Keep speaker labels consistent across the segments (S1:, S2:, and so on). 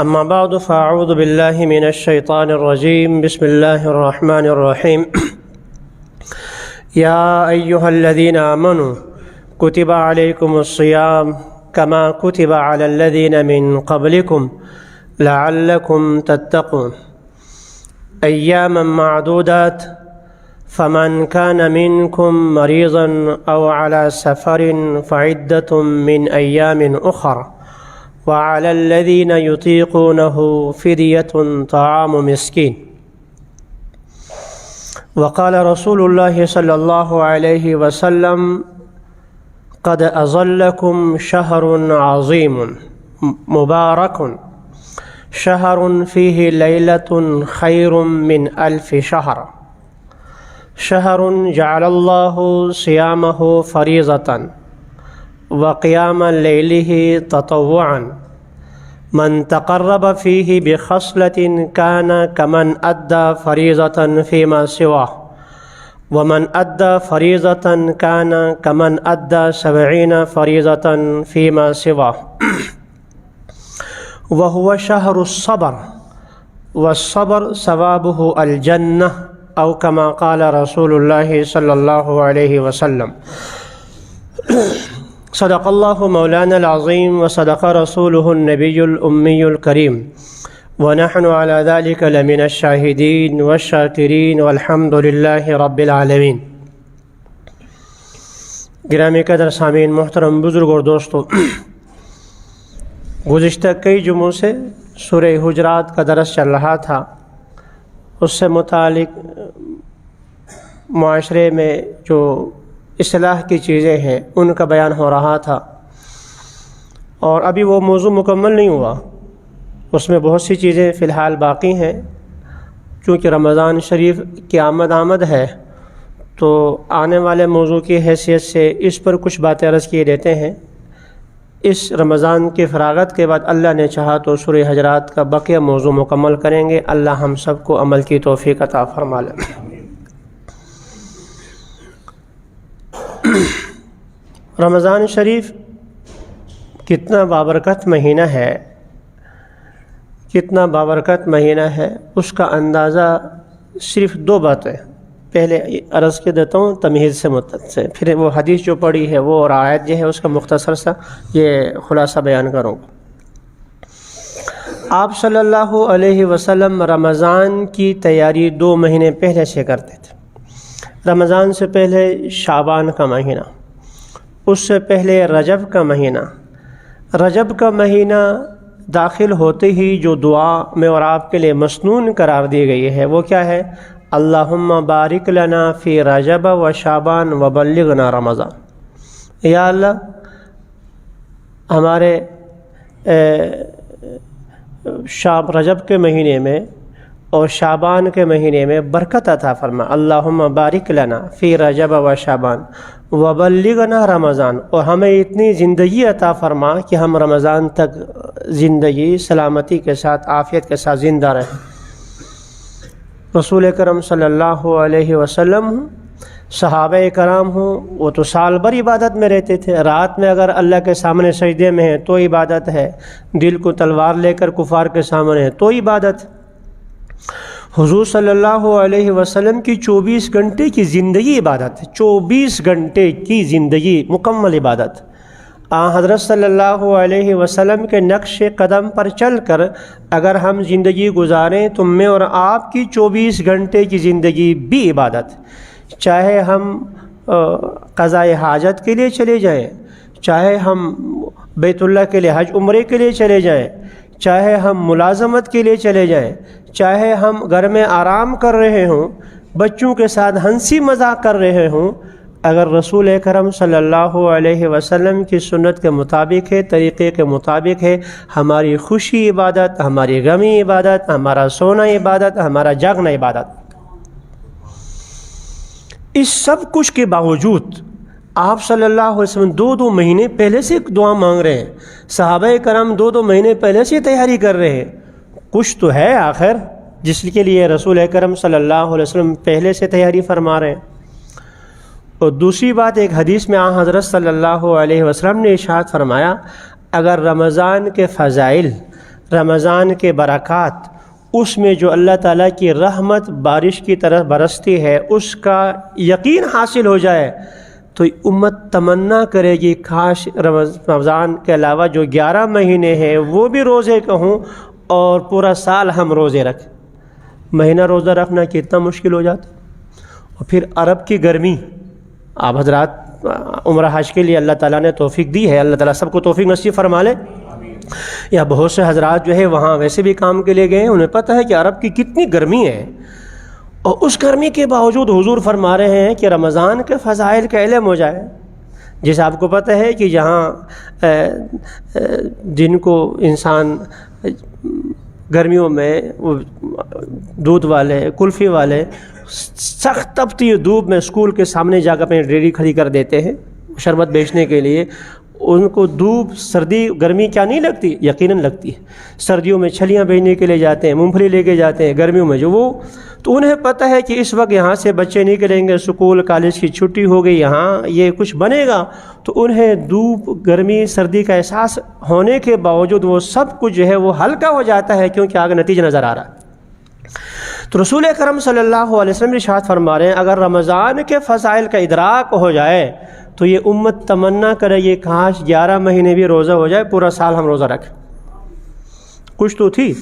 S1: أما بعد فأعوذ بالله من الشيطان الرجيم. بسم الله الرحمن الرحيم. يا أيها الذين آمنوا كتب عليكم الصيام كما كتب على الذين من قبلكم لعلكم تتقون أياما معدودات فمن كان منكم مريضا أو على سفر فعدة من أيام أخر وعلى الذين يطيقونه فدية طعام مسكين. وقال رسول الله صلى الله عليه وسلم قد أظلكم شهر عظيم مبارك شهر فيه ليلة خير من 1000 شهر شهر جعل الله صيامه فريضة وقيام ليله تطوعا من تقرب فيه بخصلة كان كمن أدى فريضة فيما سواه ومن أدى فريضة كان كمن أدى 70 فريضة فيما سواه وهو شهر الصبر والصبر ثوابه الجنة أو كما قال رسول الله صلى الله عليه وسلم. صدق الله مولانا العظيم وصدق رسوله النبي الأمي الكريم ونحن على ذلك لمن الشاهدين والشاكرين والحمد لله رب العالمين. گرامی قدر سامعین محترم بزرگ اور دوستو، گزشتہ کئی جمعوں سے سورہ حجرات کا درس چل رہا تھا. اس سے متعلق معاشرے میں جو اصلاح کی چیزیں ہیں ان کا بیان ہو رہا تھا، اور ابھی وہ موضوع مکمل نہیں ہوا. اس میں بہت سی چیزیں فی الحال باقی ہیں. چونکہ رمضان شریف کی آمد ہے تو آنے والے موضوع کی حیثیت سے اس پر کچھ باتیں عرض کیے دیتے ہیں. اس رمضان کی فراغت کے بعد اللہ نے چاہا تو سورہ حجرات کا بقیہ موضوع مکمل کریں گے. اللہ ہم سب کو عمل کی توفیق عطا فرما لے. رمضان شریف کتنا بابرکت مہینہ ہے، کتنا بابرکت مہینہ ہے، اس کا اندازہ صرف 2 باتیں پہلے عرض کے دیتا ہوں تمہید سے، پھر وہ حدیث جو پڑھی ہے وہ اور آیت جو ہے اس کا مختصر سا یہ خلاصہ بیان کروں گا. آپ صلی اللہ علیہ وسلم رمضان کی تیاری 2 مہینے پہلے سے کرتے تھے. رمضان سے پہلے شعبان کا مہینہ، اس سے پہلے رجب کا مہینہ. رجب کا مہینہ داخل ہوتے ہی جو دعا میں اور آپ کے لیے مسنون قرار دی گئی ہے وہ کیا ہے؟ اللہم بارک لنا فی رجب و شعبان و بلغنا رمضان. یا اللہ ہمارے رجب کے مہینے میں اور شعبان کے مہینے میں برکت عطا فرما. اللہم بارک لنا فی رجب و شعبان وبلغنا رمضان، اور ہمیں اتنی زندگی عطا فرما کہ ہم رمضان تک زندگی سلامتی کے ساتھ عافیت کے ساتھ زندہ رہیں. رسول کرم صلی اللہ علیہ وسلم صحابہ کرام ہوں، وہ تو سال بھر عبادت میں رہتے تھے. رات میں اگر اللہ کے سامنے سجدے میں ہیں تو عبادت ہے، دل کو تلوار لے کر کفار کے سامنے ہے تو عبادت. حضور صلی اللہ علیہ وسلم کی 24 گھنٹے کی زندگی عبادت ہے. 24 گھنٹے کی زندگی مکمل عبادت. حضرت صلی اللہ علیہ وسلم کے نقش قدم پر چل کر اگر ہم زندگی گزاریں تو میں اور آپ کی 24 گھنٹے کی زندگی بھی عبادت. چاہے ہم قضاء حاجت کے لیے چلے جائیں، چاہے ہم بیت اللہ کے لیے حج عمرے کے لیے چلے جائیں، چاہے ہم ملازمت کے لیے چلے جائیں، چاہے ہم گھر میں آرام کر رہے ہوں، بچوں کے ساتھ ہنسی مذاق کر رہے ہوں، اگر رسول اکرم صلی اللہ علیہ وسلم کی سنت کے مطابق ہے، طریقے کے مطابق ہے، ہماری خوشی عبادت، ہماری غمی عبادت، ہمارا سونا عبادت، ہمارا جاگنا عبادت. اس سب کچھ کے باوجود آپ صلی اللہ علیہ وسلم 2 مہینے پہلے سے دعا مانگ رہے ہیں. صحابہ کرام 2 مہینے پہلے سے تیاری کر رہے ہیں. کچھ تو ہے آخر جس کے لیے رسول اکرم صلی اللہ علیہ وسلم پہلے سے تیاری فرما رہے ہیں. اور دوسری بات، ایک حدیث میں حضرت صلی اللہ علیہ وسلم نے ارشاد فرمایا، اگر رمضان کے فضائل، رمضان کے برکات، اس میں جو اللہ تعالیٰ کی رحمت بارش کی طرح برستی ہے، اس کا یقین حاصل ہو جائے تو امت تمنا کرے گی کاش رمضان کے علاوہ جو 11 مہینے ہیں وہ بھی روزے کہوں اور پورا سال ہم روزے رکھیں۔ مہینہ روزہ رکھنا کتنا مشکل ہو جاتا۔ اور پھر عرب کی گرمی، آپ حضرات عمرہ حج کے لیے اللہ تعالیٰ نے توفیق دی ہے، اللہ تعالیٰ سب کو توفیق نصیب فرما لے۔ یا بہت سے حضرات جو ہے وہاں ویسے بھی کام کے لیے گئے ہیں، انہیں پتہ ہے کہ عرب کی کتنی گرمی ہے، اور اس گرمی کے باوجود حضور فرما رہے ہیں کہ رمضان کے فضائل کا علم ہو جائے۔ جیسے آپ کو پتہ ہے کہ جہاں جن کو انسان گرمیوں میں دودھ والے، کلفی والے سخت تپتی دھوپ میں اسکول کے سامنے جا کر اپنی ریڑھی کھڑی کر دیتے ہیں شربت بیچنے کے لیے، ان کو دھوپ سردی گرمی کیا نہیں لگتی؟ یقیناً لگتی ہے۔ سردیوں میں چھلیاں بیچنے کے لیے جاتے ہیں، مونگ پھلی لے کے جاتے ہیں، گرمیوں میں جو وہ، تو انہیں پتہ ہے کہ اس وقت یہاں سے بچے نکلیں گے، اسکول کالج کی چھٹی ہو گئی، یہاں یہ کچھ بنے گا، تو انہیں دھوپ گرمی سردی کا احساس ہونے کے باوجود وہ سب کچھ جو ہے وہ ہلکا ہو جاتا ہے، کیونکہ آگے نتیجہ نظر آ رہا ہے۔ تو رسول اکرم صلی اللہ علیہ وسلم ارشاد فرما رہے ہیں اگر رمضان کے فضائل کا ادراک ہو جائے تو یہ امت تمنا کرے یہ کاش 11 مہینے بھی روزہ ہو جائے، پورا سال ہم روزہ رکھیں۔ کچھ تو تھی۔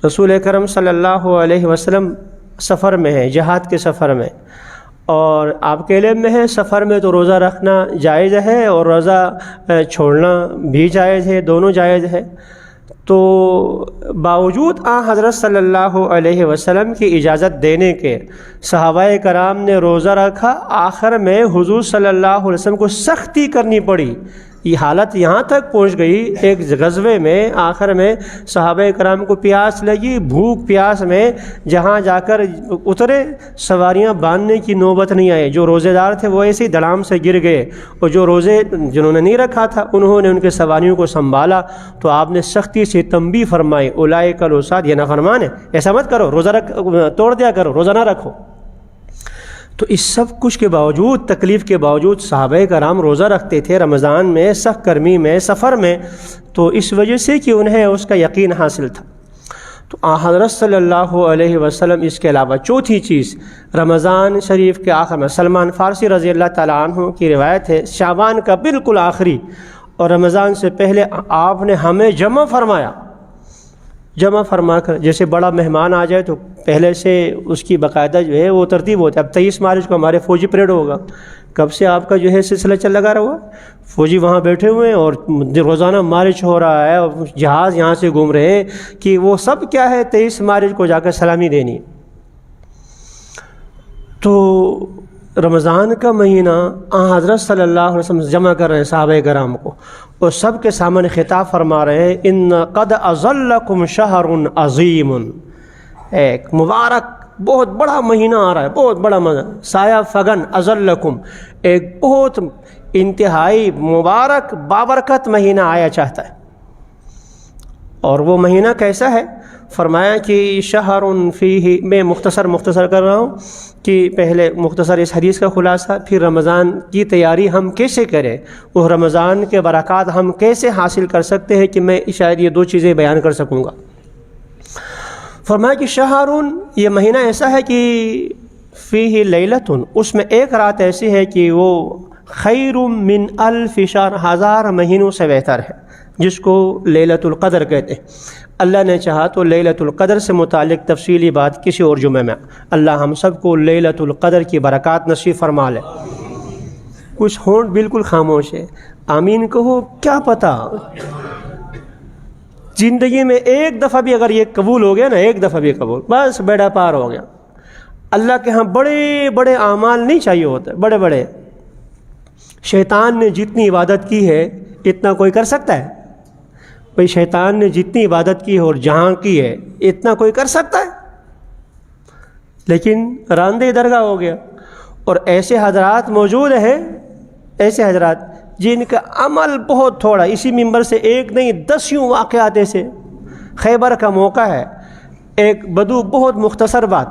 S1: رسول اکرم صلی اللہ علیہ وسلم سفر میں ہیں، جہاد کے سفر میں، اور آپ کے علم میں ہے سفر میں تو روزہ رکھنا جائز ہے اور روزہ چھوڑنا بھی جائز ہے، دونوں جائز ہے۔ تو باوجود حضرت صلی اللہ علیہ وسلم کی اجازت دینے کے صحابہ کرام نے روزہ رکھا، آخر میں حضور صلی اللہ علیہ وسلم کو سختی کرنی پڑی۔ یہ حالت یہاں تک پہنچ گئی، ایک غزوے میں آخر میں صحابہ کرام کو پیاس لگی، بھوک پیاس میں جہاں جا کر اترے سواریاں باندھنے کی نوبت نہیں آئی، جو روزے دار تھے وہ ایسے ہی دھڑام سے گر گئے، اور جو روزے جنہوں نے نہیں رکھا تھا انہوں نے ان کے سواریوں کو سنبھالا، تو آپ نے سختی سے تنبیہ فرمائی اولئک العصاۃ، یہ نافرمان ہے، ایسا مت کرو، روزہ توڑ دیا کرو، روزہ نہ رکھو۔ تو اس سب کچھ کے باوجود، تکلیف کے باوجود صحابہ کرام روزہ رکھتے تھے رمضان میں، سخت گرمی میں، سفر میں، تو اس وجہ سے کہ انہیں اس کا یقین حاصل تھا۔ تو حضرت صلی اللہ علیہ وسلم اس کے علاوہ چوتھی چیز، رمضان شریف کے آخر میں سلمان فارسی رضی اللہ تعالیٰ عنہ کی روایت ہے، شعبان کا بالکل آخری اور رمضان سے پہلے آپ نے ہمیں جمع فرما کر، جیسے بڑا مہمان آ جائے تو پہلے سے اس کی باقاعدہ جو ہے وہ ترتیب ہوتا ہے۔ اب 23 مارچ کو ہمارے فوجی پریڈ ہوگا، کب سے آپ کا جو ہے سلسلہ چل لگا رہا، فوجی وہاں بیٹھے ہوئے ہیں اور روزانہ مارچ ہو رہا ہے، اور جہاز یہاں سے گھوم رہے ہیں کہ وہ سب کیا ہے 23 مارچ کو جا کر سلامی دینی۔ تو رمضان کا مہینہ حضرت صلی اللہ علیہ وسلم جمع کر رہے ہیں صحابہ کرام کو، اور سب کے سامنے خطاب فرما رہے ہیں ان قد اظلکم شہر عظیم، ایک مبارک بہت بڑا مہینہ آ رہا ہے، بہت بڑا سایہ فگن اظلکم، ایک بہت انتہائی مبارک بابرکت مہینہ آیا چاہتا ہے۔ اور وہ مہینہ کیسا ہے؟ فرمایا کہ شہر فیہ، میں مختصر کر رہا ہوں کہ پہلے مختصر اس حدیث کا خلاصہ، پھر رمضان کی تیاری ہم کیسے کریں، وہ رمضان کے برکات ہم کیسے حاصل کر سکتے ہیں، کہ میں شاید یہ 2 چیزیں بیان کر سکوں گا۔ فرمایا کہ شہر، یہ مہینہ ایسا ہے کہ فیہ لیلۃ، اس میں ایک رات ایسی ہے کہ وہ خیر من الف شہر، 1000 مہینوں سے بہتر ہے، جس کو لیلۃ القدر کہتے ہیں۔ اللہ نے چاہا تو لیلۃ القدر سے متعلق تفصیلی بات کسی اور جمعے میں، اللہ ہم سب کو لیلۃ القدر کی برکات نصیب فرما لے۔ کچھ ہونٹ بالکل خاموش ہے، آمین کہو، کیا پتہ زندگی میں ایک دفعہ بھی اگر یہ قبول ہو گیا نا، ایک دفعہ بھی قبول، بس بیڑا پار ہو گیا۔ اللہ کے ہاں بڑے بڑے اعمال نہیں چاہیے ہوتے، بڑے بڑے، شیطان نے جتنی عبادت کی ہے اتنا کوئی کر سکتا ہے؟ بھئی شیطان نے جتنی عبادت کی ہے اور جہاں کی ہے اتنا کوئی کر سکتا ہے؟ لیکن راندے درگاہ ہو گیا۔ اور ایسے حضرات موجود ہیں، ایسے حضرات جن کا عمل بہت تھوڑا، اسی ممبر سے ایک نہیں 10 واقعات ایسے۔ خیبر کا موقع ہے، ایک بدو، بہت مختصر بات،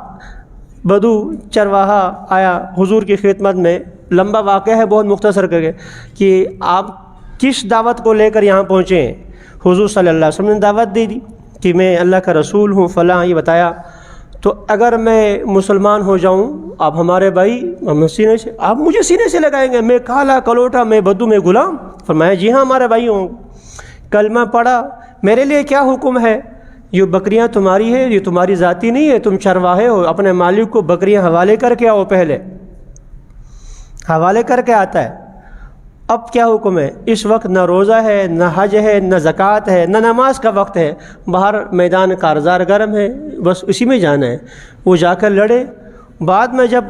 S1: بدو چرواہا آیا حضور کی خدمت میں، لمبا واقعہ ہے بہت مختصر کر کے، کہ آپ کس دعوت کو لے کر یہاں پہنچے ہیں؟ حضور صلی اللہ علیہ وسلم نے دعوت دے دی، کہ میں اللہ کا رسول ہوں فلاں یہ بتایا، تو اگر میں مسلمان ہو جاؤں آپ ہمارے بھائی، ہم سینے سے آپ مجھے سینے سے لگائیں گے، میں کالا کلوٹا، میں بدو، میں غلام؟ فرمایا جی ہاں ہمارے بھائی ہوں۔ کلمہ پڑھا، میرے لیے کیا حکم ہے؟ یہ بکریاں تمہاری ہے، یہ تمہاری ذاتی نہیں ہے، تم چرواہے ہو، اپنے مالک کو بکریاں حوالے کر کے آؤ، پہلے حوالے کر کے آتا ہے۔ اب کیا حکم ہے؟ اس وقت نہ روزہ ہے، نہ حج ہے، نہ زکوٰۃ ہے، نہ نماز کا وقت ہے، باہر میدان کارزار گرم ہے، بس اسی میں جانا ہے۔ وہ جا کر لڑے۔ بعد میں جب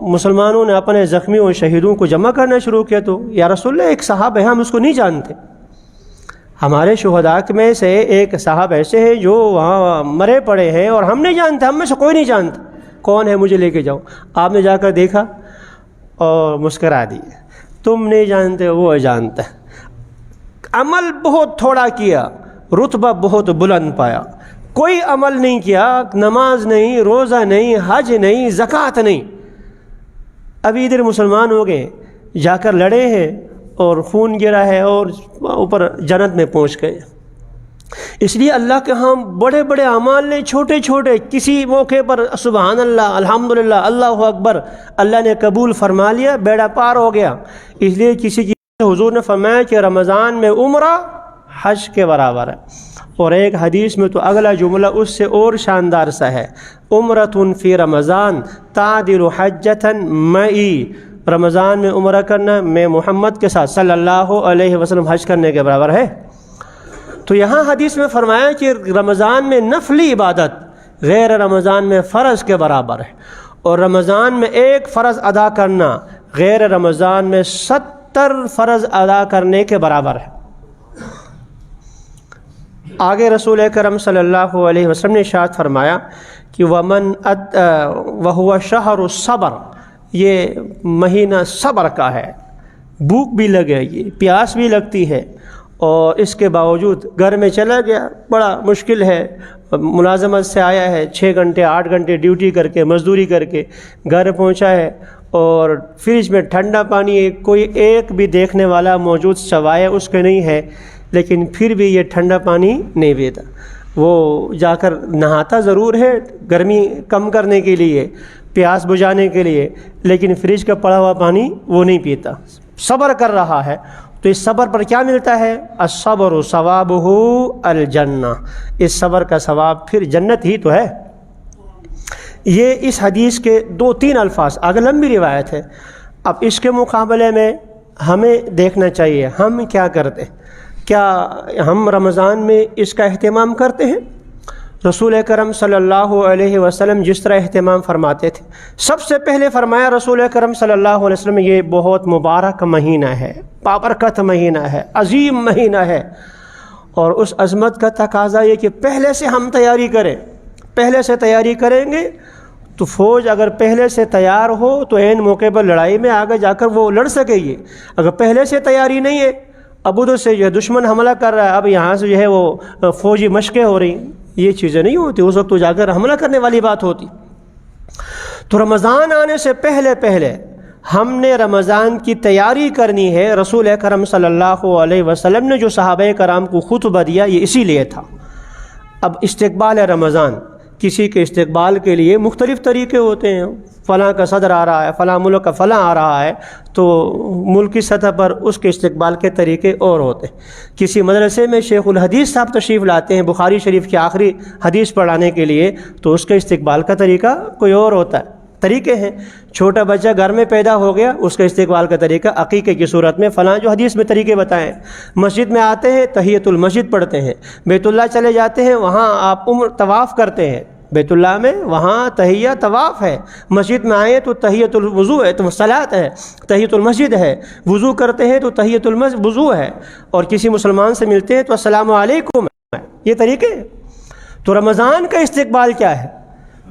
S1: مسلمانوں نے اپنے زخمیوں اور شہیدوں کو جمع کرنا شروع کیا تو یا رسول اللہ ایک صاحب ہے، ہم اس کو نہیں جانتے، ہمارے شہداء میں سے ایک صاحب ایسے ہیں جو وہاں مرے پڑے ہیں اور ہم نہیں جانتے، ہم میں سے کوئی نہیں جانتا کون ہے، مجھے لے کے جاؤ۔ آپ نے جا کر دیکھا اور مسکرا دیے، تم نہیں جانتے، وہ جانتا ہے۔ عمل بہت تھوڑا کیا، رتبہ بہت بلند پایا۔ کوئی عمل نہیں کیا، نماز نہیں، روزہ نہیں، حج نہیں، زکوٰۃ نہیں، ابھی ادھر مسلمان ہو گئے، جا کر لڑے ہیں اور خون گرا ہے اور اوپر جنت میں پہنچ گئے۔ اس لیے اللہ کے ہاں بڑے بڑے اعمال نے چھوٹے چھوٹے کسی موقع پر سبحان اللہ، الحمدللہ، اللہ اکبر، اللہ نے قبول فرما لیا، بیڑا پار ہو گیا۔ اس لیے کسی کی حضور نے فرمایا کہ رمضان میں عمرہ حج کے برابر ہے، اور ایک حدیث میں تو اگلا جملہ اس سے اور شاندار سا ہے، عمرۃ فی رمضان تعدل حجۃ معی، رمضان میں عمرہ کرنا میں محمد کے ساتھ صلی اللہ علیہ وسلم حج کرنے کے برابر ہے۔ تو یہاں حدیث میں فرمایا کہ رمضان میں نفلی عبادت غیر رمضان میں فرض کے برابر ہے، اور رمضان میں ایک فرض ادا کرنا غیر رمضان میں 70 فرض ادا کرنے کے برابر ہے۔ آگے رسول اکرم صلی اللہ علیہ وسلم نے ارشاد فرمایا کہ وَهُوَ شَهْرُ الصَّبْرِ، یہ مہینہ صبر کا ہے، بھوک بھی لگے گی، پیاس بھی لگتی ہے، اور اس کے باوجود گھر میں چلا گیا، بڑا مشکل ہے، ملازمت سے آیا ہے، 6 گھنٹے 8 گھنٹے ڈیوٹی کر کے مزدوری کر کے گھر پہنچا ہے، اور فریج میں ٹھنڈا پانی ہے، کوئی ایک بھی دیکھنے والا موجود سوائے اس کے نہیں ہے، لیکن پھر بھی یہ ٹھنڈا پانی نہیں پیتا۔ وہ جا کر نہاتا ضرور ہے گرمی کم کرنے کے لیے، پیاس بجھانے کے لیے، لیکن فریج کا پڑا ہوا پانی وہ نہیں پیتا، صبر کر رہا ہے۔ تو اس صبر پر کیا ملتا ہے؟ الصبر ثوابہ الجنہ، اس صبر کا ثواب پھر جنت ہی تو ہے۔ یہ اس حدیث کے 2-3 الفاظ، آگے لمبی روایت ہے۔ اب اس کے مقابلے میں ہمیں دیکھنا چاہیے ہم کیا کرتے، کیا ہم رمضان میں اس کا اہتمام کرتے ہیں؟ رسول کرم صلی اللہ علیہ وسلم جس طرح اہتمام فرماتے تھے، سب سے پہلے فرمایا رسول کرم صلی اللہ علیہ وسلم یہ بہت مبارک مہینہ ہے، بابرکت مہینہ ہے، عظیم مہینہ ہے، اور اس عظمت کا تقاضا یہ کہ پہلے سے ہم تیاری کریں۔ پہلے سے تیاری کریں گے تو فوج اگر پہلے سے تیار ہو تو عین موقع پر لڑائی میں آگے جا کر وہ لڑ سکے گی۔ اگر پہلے سے تیاری نہیں ہے، اب ادھر سے جو ہے دشمن حملہ کر رہا ہے، اب یہاں سے جو ہے وہ فوجی مشقیں ہو رہی، یہ چیزیں نہیں ہوتی، اس وقت تو جا کر حملہ کرنے والی بات ہوتی۔ تو رمضان آنے سے پہلے پہلے ہم نے رمضان کی تیاری کرنی ہے۔ رسول کرم صلی اللہ علیہ وسلم نے جو صحابہ کرام کو خطبہ دیا یہ اسی لیے تھا۔ اب استقبال رمضان، کسی کے استقبال کے لیے مختلف طریقے ہوتے ہیں، فلاں کا صدر آ رہا ہے، فلاں ملک کا فلاں آ رہا ہے، تو ملکی سطح پر اس کے استقبال کے طریقے اور ہوتے ہیں۔ کسی مدرسے میں شیخ الحدیث صاحب تشریف لاتے ہیں بخاری شریف کی آخری حدیث پڑھانے کے لیے، تو اس کے استقبال کا طریقہ کوئی اور ہوتا ہے، طریقے ہیں۔ چھوٹا بچہ گھر میں پیدا ہو گیا، اس کا استقبال کا طریقہ عقیقے کی صورت میں فلاں جو حدیث میں طریقے بتائیں۔ مسجد میں آتے ہیں تحیۃ المسجد پڑھتے ہیں، بیت اللہ چلے جاتے ہیں وہاں آپ طواف کرتے ہیں، بیت اللہ میں وہاں تحیہ طواف ہے، مسجد میں آئے تو تحیۃ الوضو ہے، تو صلاۃ ہے، تحیۃ المسجد ہے، وضو کرتے ہیں تو تحیۃ الوضو ہے، اور کسی مسلمان سے ملتے ہیں تو السلام علیکم ہے، یہ طریقے۔ تو رمضان کا استقبال کیا ہے؟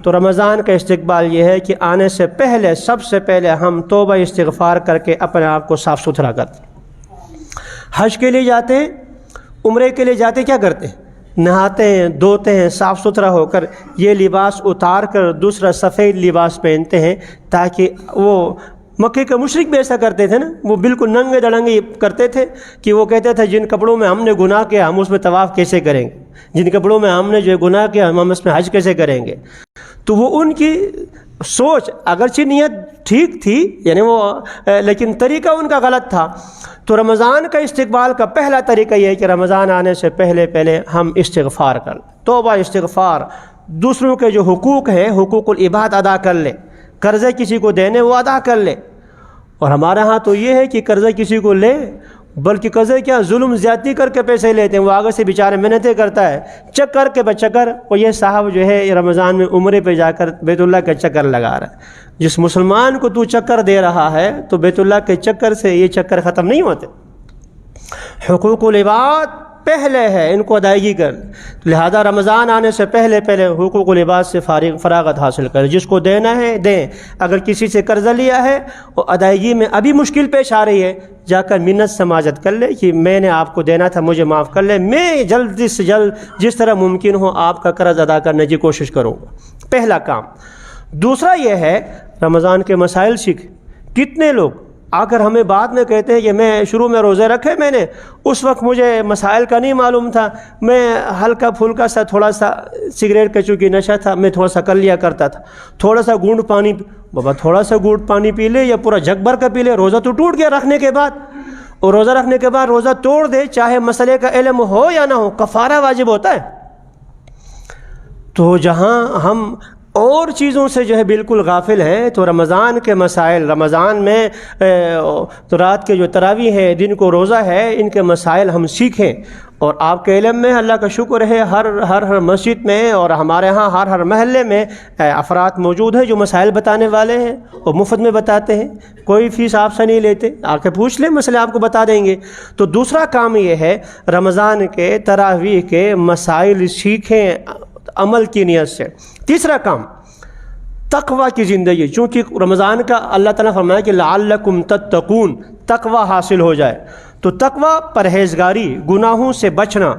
S1: تو رمضان کا استقبال یہ ہے کہ آنے سے پہلے سب سے پہلے ہم توبہ استغفار کر کے اپنے آپ کو صاف ستھرا کرتے ہیں۔ حج کے لیے جاتے ہیں، عمرے کے لیے جاتے کیا کرتے ہیں؟ نہاتے ہیں، دھوتے ہیں، صاف ستھرا ہو کر یہ لباس اتار کر دوسرا سفید لباس پہنتے ہیں، تاکہ وہ مکے کے مشرک بھی ایسا کرتے تھے نا، وہ بالکل ننگے دڑنگے کرتے تھے کہ وہ کہتے تھے جن کپڑوں میں ہم نے گناہ کیا ہم اس میں طواف کیسے کریں گے، جن کپڑوں میں ہم نے جو ہے گناہ کیا ہم اس میں حج کیسے کریں گے۔ تو وہ ان کی سوچ اگرچہ نیت ٹھیک تھی، یعنی وہ لیکن طریقہ ان کا غلط تھا۔ تو رمضان کا استقبال کا پہلا طریقہ یہ ہے کہ رمضان آنے سے پہلے ہم استغفار کر لیں، توبہ استغفار، دوسروں کے جو حقوق ہیں حقوق العباد ادا کر لیں، قرضے کسی کو دینے وہ ادا کر لے۔ اور ہمارے ہاں تو یہ ہے کہ قرضے کسی کو لے، بلکہ قرضے کیا ظلم زیادتی کر کے پیسے لیتے ہیں، وہ آگے سے بیچارے محنتیں کرتا ہے چکر کے بچکر، اور یہ صاحب جو ہے رمضان میں عمرے پہ جا کر بیت اللہ کا چکر لگا رہا ہے۔ جس مسلمان کو تو چکر دے رہا ہے تو بیت اللہ کے چکر سے یہ چکر ختم نہیں ہوتے۔ حقوق العباد پہلے ہے، ان کو ادائیگی کر، لہذا رمضان آنے سے پہلے حقوق العباد سے فراغت حاصل کر، جس کو دینا ہے دیں۔ اگر کسی سے قرضہ لیا ہے اور ادائیگی میں ابھی مشکل پیش آ رہی ہے، جا کر منت سماجت کر لے کہ میں نے آپ کو دینا تھا مجھے معاف کر لے، میں جلد سے جلد جس طرح ممکن ہو آپ کا قرض ادا کرنے کی کوشش کروں گا، پہلا کام۔ دوسرا یہ ہے رمضان کے مسائل سیکھ۔ کتنے لوگ آ کر ہمیں بعد میں کہتے ہیں کہ میں شروع میں روزے رکھے میں نے، اس وقت مجھے مسائل کا نہیں معلوم تھا، میں ہلکا پھلکا سا تھوڑا سا سگریٹ کا چونکہ نشہ تھا میں تھوڑا سا کر لیا کرتا تھا، تھوڑا سا گھونٹ پانی، بابا تھوڑا سا گھونٹ پانی پی لے یا پورا جگ بھر کا پی لے، روزہ تو ٹوٹ گیا رکھنے کے بعد۔ اور روزہ رکھنے کے بعد روزہ توڑ دے، چاہے مسئلے کا علم ہو یا نہ ہو، کفارہ واجب ہوتا ہے۔ تو جہاں ہم اور چیزوں سے جو ہے بالکل غافل ہیں، تو رمضان کے مسائل، رمضان میں تو رات کے جو تراویح ہے، دن کو روزہ ہے، ان کے مسائل ہم سیکھیں۔ اور آپ کے علم میں اللہ کا شکر ہے ہر مسجد میں اور ہمارے ہاں ہر محلے میں افراد موجود ہیں جو مسائل بتانے والے ہیں اور مفت میں بتاتے ہیں، کوئی فیس آپ سے نہیں لیتے، آ کے پوچھ لیں مسئلے آپ کو بتا دیں گے۔ تو دوسرا کام یہ ہے رمضان کے تراویح کے مسائل سیکھیں عمل کی نیت سے۔ تیسرا کام تقوی کی زندگی، چونکہ رمضان کا اللہ تعالیٰ فرمایا کہ لعلکم تتقون، تقوی حاصل ہو جائے۔ تو تقوی پرہیزگاری، گناہوں سے بچنا،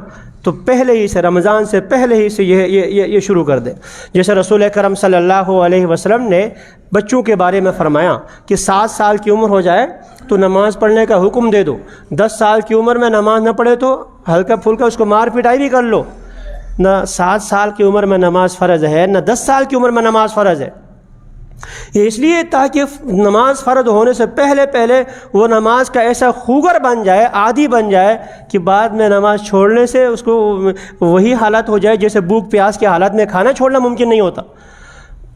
S1: تو پہلے ہی سے رمضان سے پہلے ہی سے یہ شروع کر دیں۔ جیسے رسول اکرم صلی اللہ علیہ وسلم نے بچوں کے بارے میں فرمایا کہ 7 سال کی عمر ہو جائے تو نماز پڑھنے کا حکم دے دو، 10 سال کی عمر میں نماز نہ پڑھے تو ہلکا پھلکا اس کو مار پٹائی بھی کر لو۔ نہ 7 سال کی عمر میں نماز فرض ہے، نہ 10 سال کی عمر میں نماز فرض ہے۔ یہ اس لیے تاکہ نماز فرض ہونے سے پہلے وہ نماز کا ایسا خوگر بن جائے، عادی بن جائے کہ بعد میں نماز چھوڑنے سے اس کو وہی حالت ہو جائے جیسے بھوک پیاس کے حالت میں کھانا چھوڑنا ممکن نہیں ہوتا۔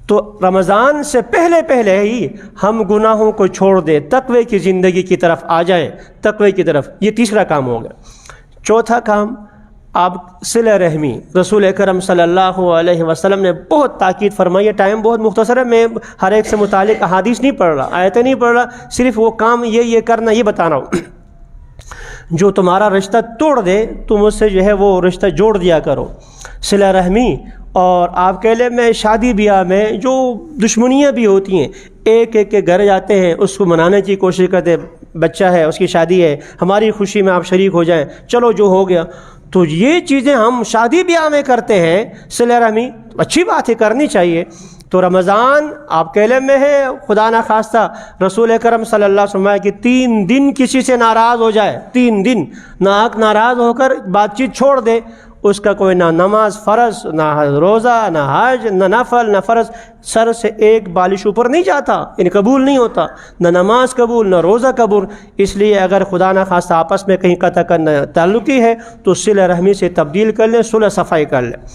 S1: تو رمضان سے پہلے ہی ہم گناہوں کو چھوڑ دیں، تقوی کی زندگی کی طرف آ جائیں، تقوی کی طرف۔ یہ تیسرا کام ہو گیا۔ چوتھا کام آپ صلہ رحمی، رسول اکرم صلی اللہ علیہ وسلم نے بہت تاکید فرمائی ہے۔ ٹائم بہت مختصر ہے، میں ہر ایک سے متعلق احادیث نہیں پڑھ رہا، آیتیں نہیں پڑھ رہا، صرف وہ کام یہ کرنا یہ بتا رہا ہوں۔ جو تمہارا رشتہ توڑ دے تم اس سے جو ہے وہ رشتہ جوڑ دیا کرو، صلہ رحمی۔ اور آپ کے لیے میں شادی بیاہ میں جو دشمنیاں بھی ہوتی ہیں، ایک کے گھر جاتے ہیں، اس کو منانے کی کوشش کرتے ہیں، بچہ ہے اس کی شادی ہے، ہماری خوشی میں آپ شریک ہو جائیں، چلو جو ہو گیا۔ تو یہ چیزیں ہم شادی بیاہ میں کرتے ہیں، صلہ رحمی اچھی بات ہے، کرنی چاہیے۔ تو رمضان آپ کے علم میں ہے، خدا نہ خواستہ رسول اکرم صلی اللہ علیہ وسلم کہ 3 دن کسی سے ناراض ہو جائے، 3 دن ناراض ہو کر بات چیت چھوڑ دے، اس کا کوئی نہ نماز فرض، نہ روزہ، نہ حج، نہ نفل، نہ فرض، سر سے ایک بالش اوپر نہیں جاتا، ان قبول نہیں ہوتا، نہ نماز قبول، نہ روزہ قبول۔ اس لیے اگر خدا نہ خواستہ آپس میں کہیں قطع کرنا تعلقی ہے تو صلہ رحمی سے تبدیل کر لیں، صلح صفائی کر لیں۔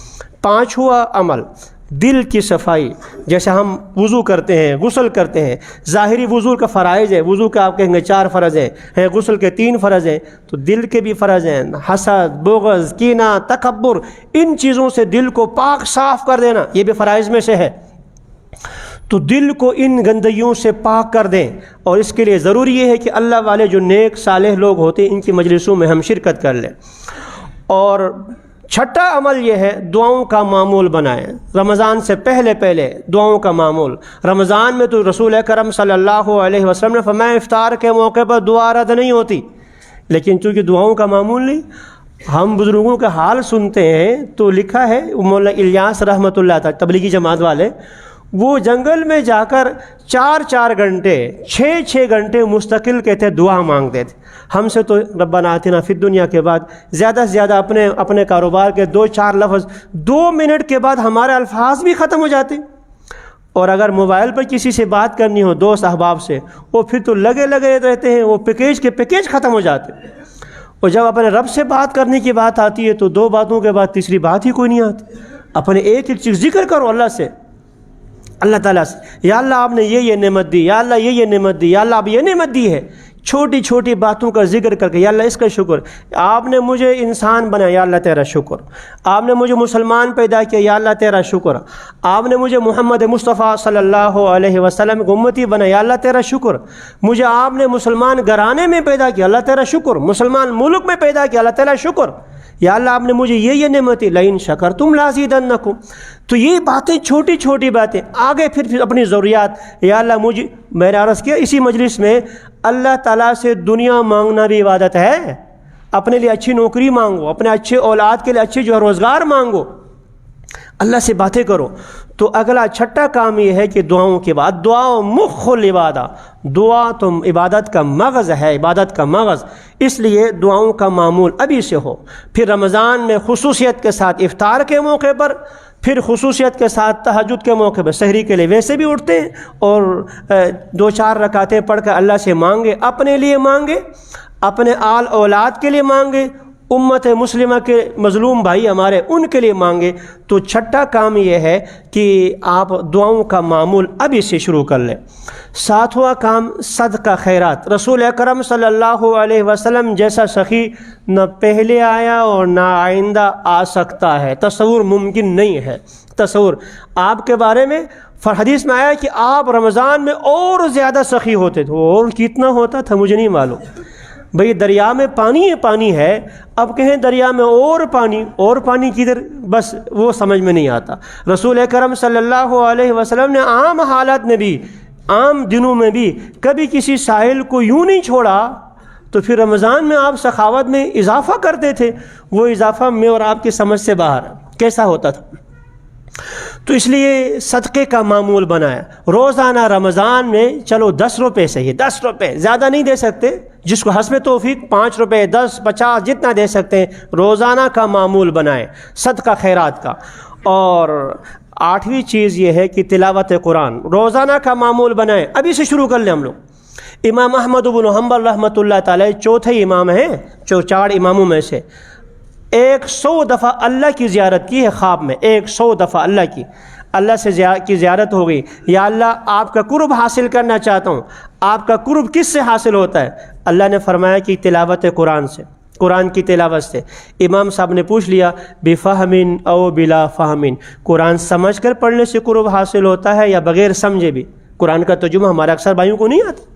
S1: 5واں عمل دل کی صفائی، جیسے ہم وضو کرتے ہیں، غسل کرتے ہیں، ظاہری وضو کا فرائض ہے، وضو کا آپ کہیں گے 4 فرض ہیں، غسل کے 3 فرض ہیں، تو دل کے بھی فرض ہیں، حسد، بغض، کینہ، تکبر، ان چیزوں سے دل کو پاک صاف کر دینا یہ بھی فرائض میں سے ہے۔ تو دل کو ان گندگیوں سے پاک کر دیں، اور اس کے لیے ضروری یہ ہے کہ اللہ والے جو نیک صالح لوگ ہوتے ہیں ان کی مجلسوں میں ہم شرکت کر لیں۔ اور 6واں عمل یہ ہے دعاؤں کا معمول بنائیں، رمضان سے پہلے دعاؤں کا معمول۔ رمضان میں تو رسول اکرم صلی اللہ علیہ وسلم نے فرمایا افطار کے موقع پر دعا رد نہیں ہوتی، لیکن چونکہ دعاؤں کا معمول نہیں، ہم بزرگوں کا حال سنتے ہیں تو لکھا ہے، مولانا الیاس رحمۃ اللہ تعالی تبلیغی جماعت والے، وہ جنگل میں جا کر 4 گھنٹے 6 گھنٹے مستقل کہتے دعا مانگتے تھے. ہم سے تو ربنا آتنا فی الدنیا کے بعد زیادہ سے زیادہ اپنے کاروبار کے 2-4 لفظ 2 منٹ کے بعد ہمارے الفاظ بھی ختم ہو جاتے. اور اگر موبائل پر کسی سے بات کرنی ہو دوست احباب سے، وہ پھر تو لگے رہتے ہیں، وہ پیکیج ختم ہو جاتے. اور جب اپنے رب سے بات کرنے کی بات آتی ہے تو 2 باتوں کے بعد تیسری بات ہی کوئی نہیں آتی. اپنے ایک چیز ذکر کرو اللہ سے، اللہ تعالیٰ سے، یا اللہ آپ نے یہ نعمت دی، یا اللہ یہ نعمت دی، یا اللہ آپ یہ نعمت دی ہے. چھوٹی چھوٹی باتوں کا ذکر کر کے یا اللہ اس کا شکر، آپ نے مجھے انسان بنایا یا اللہ تیرا شکر، آپ نے مجھے مسلمان پیدا کیا یا اللہ تیرا شکر، آپ نے مجھے محمد مصطفیٰ صلی اللہ علیہ وسلم کی امتی بنایا یا اللہ تیرا شکر، مجھے آپ نے مسلمان گھرانے میں پیدا کیا اللہ تیرا شکر، مسلمان ملک میں پیدا کیا اللہ تیرا شکر، یا اللہ آپ نے مجھے یہ نعمتیں لئن شکرتم لازیدنکم. تو یہ باتیں چھوٹی چھوٹی باتیں. آگے پھر اپنی ضروریات، یا اللہ میں نے عرض کیا اسی مجلس میں، اللہ تعالیٰ سے دنیا مانگنا بھی عبادت ہے. اپنے لیے اچھی نوکری مانگو، اپنے اچھے اولاد کے لیے اچھے جو روزگار مانگو، اللہ سے باتیں کرو. تو اگلا 6 کام یہ ہے کہ دعاؤں کے بعد دعا مخ العبادہ، دعا تو عبادت کا مغز ہے، عبادت کا مغز. اس لیے دعاؤں کا معمول ابھی سے ہو. پھر رمضان میں خصوصیت کے ساتھ افطار کے موقع پر، پھر خصوصیت کے ساتھ تہجد کے موقع پر. سحری کے لیے ویسے بھی اٹھتے ہیں اور 2-4 رکعتیں پڑھ کر اللہ سے مانگے، اپنے لیے مانگے، اپنے آل اولاد کے لیے مانگے، امت مسلمہ کے مظلوم بھائی ہمارے ان کے لیے مانگے. تو 6 کام یہ ہے کہ آپ دعاؤں کا معمول ابھی سے شروع کر لیں. 7واں کام صدقہ خیرات. رسول اکرم صلی اللہ علیہ وسلم جیسا سخی نہ پہلے آیا اور نہ آئندہ آ سکتا ہے، تصور ممکن نہیں ہے. تصور آپ کے بارے میں حدیث میں آیا کہ آپ رمضان میں اور زیادہ سخی ہوتے تھے. اور کتنا ہوتا تھا مجھے نہیں معلوم. بھئی دریا میں پانی ہے، اب کہیں دریا میں اور پانی کدھر، بس وہ سمجھ میں نہیں آتا. رسول اکرم صلی اللہ علیہ وسلم نے عام حالات میں بھی، عام دنوں میں بھی کبھی کسی ساحل کو یوں نہیں چھوڑا. تو پھر رمضان میں آپ سخاوت میں اضافہ کرتے تھے. وہ اضافہ میں اور آپ کی سمجھ سے باہر کیسا ہوتا تھا. تو اس لیے صدقے کا معمول بنایا. روزانہ رمضان میں چلو 10 روپے سے ہی، 10 روپے زیادہ نہیں دے سکتے، جس کو حسب توفیق 5 روپے 10 50 جتنا دے سکتے ہیں، روزانہ کا معمول بنائیں صدقہ خیرات کا. اور 8ویں چیز یہ ہے کہ تلاوت قرآن روزانہ کا معمول بنائیں. ابھی سے شروع کر لیں ہم لوگ. امام احمد بن حنبل رحمۃ اللہ تعالی 4تھے امام ہیں، 4 اماموں میں سے. 100 دفعہ اللہ کی زیارت کی ہے خواب میں. 100 دفعہ اللہ سے کی زیارت ہو گئی. یا اللہ آپ کا قرب حاصل کرنا چاہتا ہوں. آپ کا قرب کس سے حاصل ہوتا ہے؟ اللہ نے فرمایا کہ تلاوت قرآن سے، قرآن کی تلاوت سے. امام صاحب نے پوچھ لیا بفہم او بلا فہم، قرآن سمجھ کر پڑھنے سے قرب حاصل ہوتا ہے یا بغیر سمجھے بھی؟ قرآن کا ترجمہ ہمارے اکثر بھائیوں کو نہیں آتا.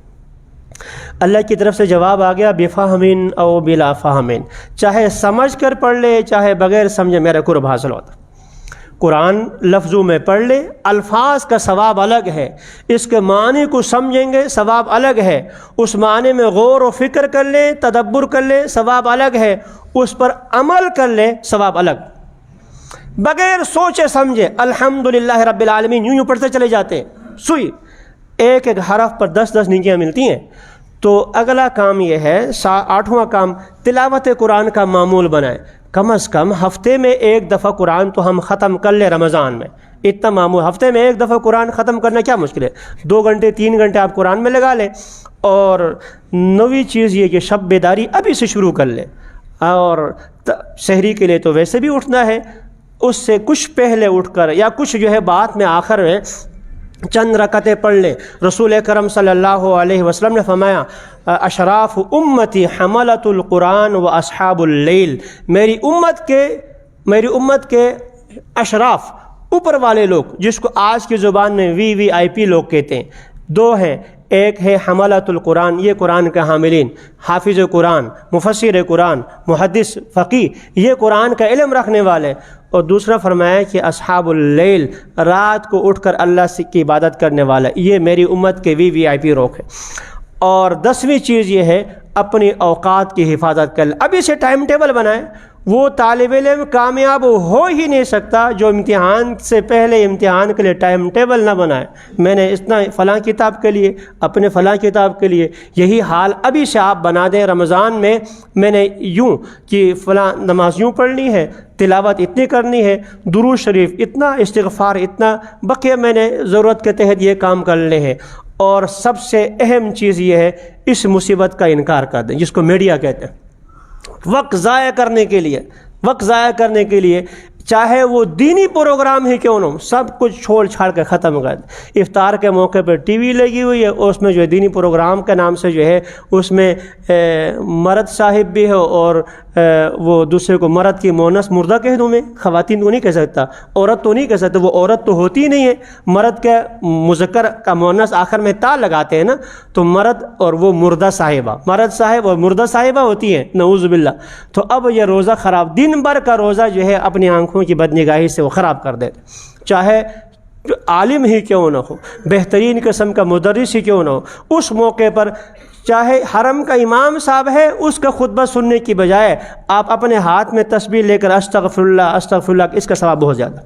S1: اللہ کی طرف سے جواب آ گیا بفہم او بلا فہم، چاہے سمجھ کر پڑھ لے چاہے بغیر سمجھے میرا قرب حاصل ہوتا. قرآن لفظوں میں پڑھ لے، الفاظ کا ثواب الگ ہے، اس کے معنی کو سمجھیں گے ثواب الگ ہے، اس معنی میں غور و فکر کر لے، تدبر کر لے ثواب الگ ہے، اس پر عمل کر لے ثواب الگ. بغیر سوچے سمجھے الحمدللہ رب العالمین یوں پڑھتے چلے جاتے ہیں، سوئی ایک حرف پر 10 نیکیاں ملتی ہیں. تو اگلا کام یہ ہے 8واں کام تلاوت قرآن کا معمول بنائیں. کم از کم ہفتے میں 1 دفعہ قرآن تو ہم ختم کر لیں رمضان میں. اتنا معمول، ہفتے میں 1 دفعہ قرآن ختم کرنا کیا مشکل ہے. 2 گھنٹے 3 گھنٹے آپ قرآن میں لگا لیں. اور 9ویں چیز یہ کہ شب بیداری ابھی سے شروع کر لیں. اور سحری کے لیے تو ویسے بھی اٹھنا ہے، اس سے کچھ پہلے اٹھ کر یا کچھ جو ہے بعد میں آخر میں چند رکعتیں پڑھ لیں. رسول اکرم صلی اللہ علیہ وسلم نے فرمایا اشراف امتی حملۃ القرآن و اصحاب اللیل، میری امت کے اشراف اوپر والے لوگ، جس کو آج کی زبان میں VIP لوگ کہتے ہیں، 2 ہیں. ایک ہے حملۃ القرآن، یہ قرآن کے حاملین، حافظ قرآن، مفسر قرآن، محدث فقی، یہ قرآن کا علم رکھنے والے. اور دوسرا فرمایا کہ اصحاب اللیل، رات کو اٹھ کر اللہ سے کی عبادت کرنے والا، یہ میری امت کے VIP لوگ ہیں. اور 10ویں چیز یہ ہے اپنی اوقات کی حفاظت کر لیں. ابھی سے ٹائم ٹیبل بنائیں. وہ طالب علم کامیاب ہو ہی نہیں سکتا جو امتحان سے پہلے امتحان کے لیے ٹائم ٹیبل نہ بنائے، میں نے اتنا فلاں کتاب کے لیے، اپنے فلاں کتاب کے لیے. یہی حال ابھی سے آپ بنا دیں. رمضان میں نے یوں کہ فلاں نماز یوں پڑھنی ہے، تلاوت اتنی کرنی ہے، درود شریف اتنا، استغفار اتنا، بقیہ میں نے ضرورت کے تحت یہ کام کرنے ہیں. اور سب سے اہم چیز یہ ہے اس مصیبت کا انکار کر دیں جس کو میڈیا کہتے ہیں. وقت ضائع کرنے کے لیے چاہے وہ دینی پروگرام ہی کیوں نہ ہو، سب کچھ چھوڑ چھاڑ کے ختم کر دیں. افطار کے موقع پہ ٹی وی لگی ہوئی ہے اور اس میں جو ہے دینی پروگرام کے نام سے جو ہے اس میں مرد صاحب بھی ہو، اور وہ دوسرے کو مرد کی مونس مردہ کہہ دوں میں، خواتین کو نہیں کہہ سکتا، عورت تو نہیں کہہ سکتا، وہ عورت تو ہوتی ہی نہیں ہے. مرد کے مذکر کا مونس آخر میں تا لگاتے ہیں نا، تو مرد اور وہ مردہ صاحبہ، مرد صاحب اور مردہ صاحبہ ہوتی ہیں، نعوذ باللہ. تو اب یہ روزہ خراب، دن بھر کا روزہ جو ہے اپنی آنکھوں کی بدنگاہی سے وہ خراب کر دیتے. چاہے عالم ہی کیوں نہ ہو، بہترین قسم کا مدرس ہی کیوں نہ ہو، اس موقع پر چاہے حرم کا امام صاحب ہے، اس کا خطبہ سننے کی بجائے آپ اپنے ہاتھ میں تسبیح لے کر استغفر اللہ، اس کا ثواب بہت زیادہ.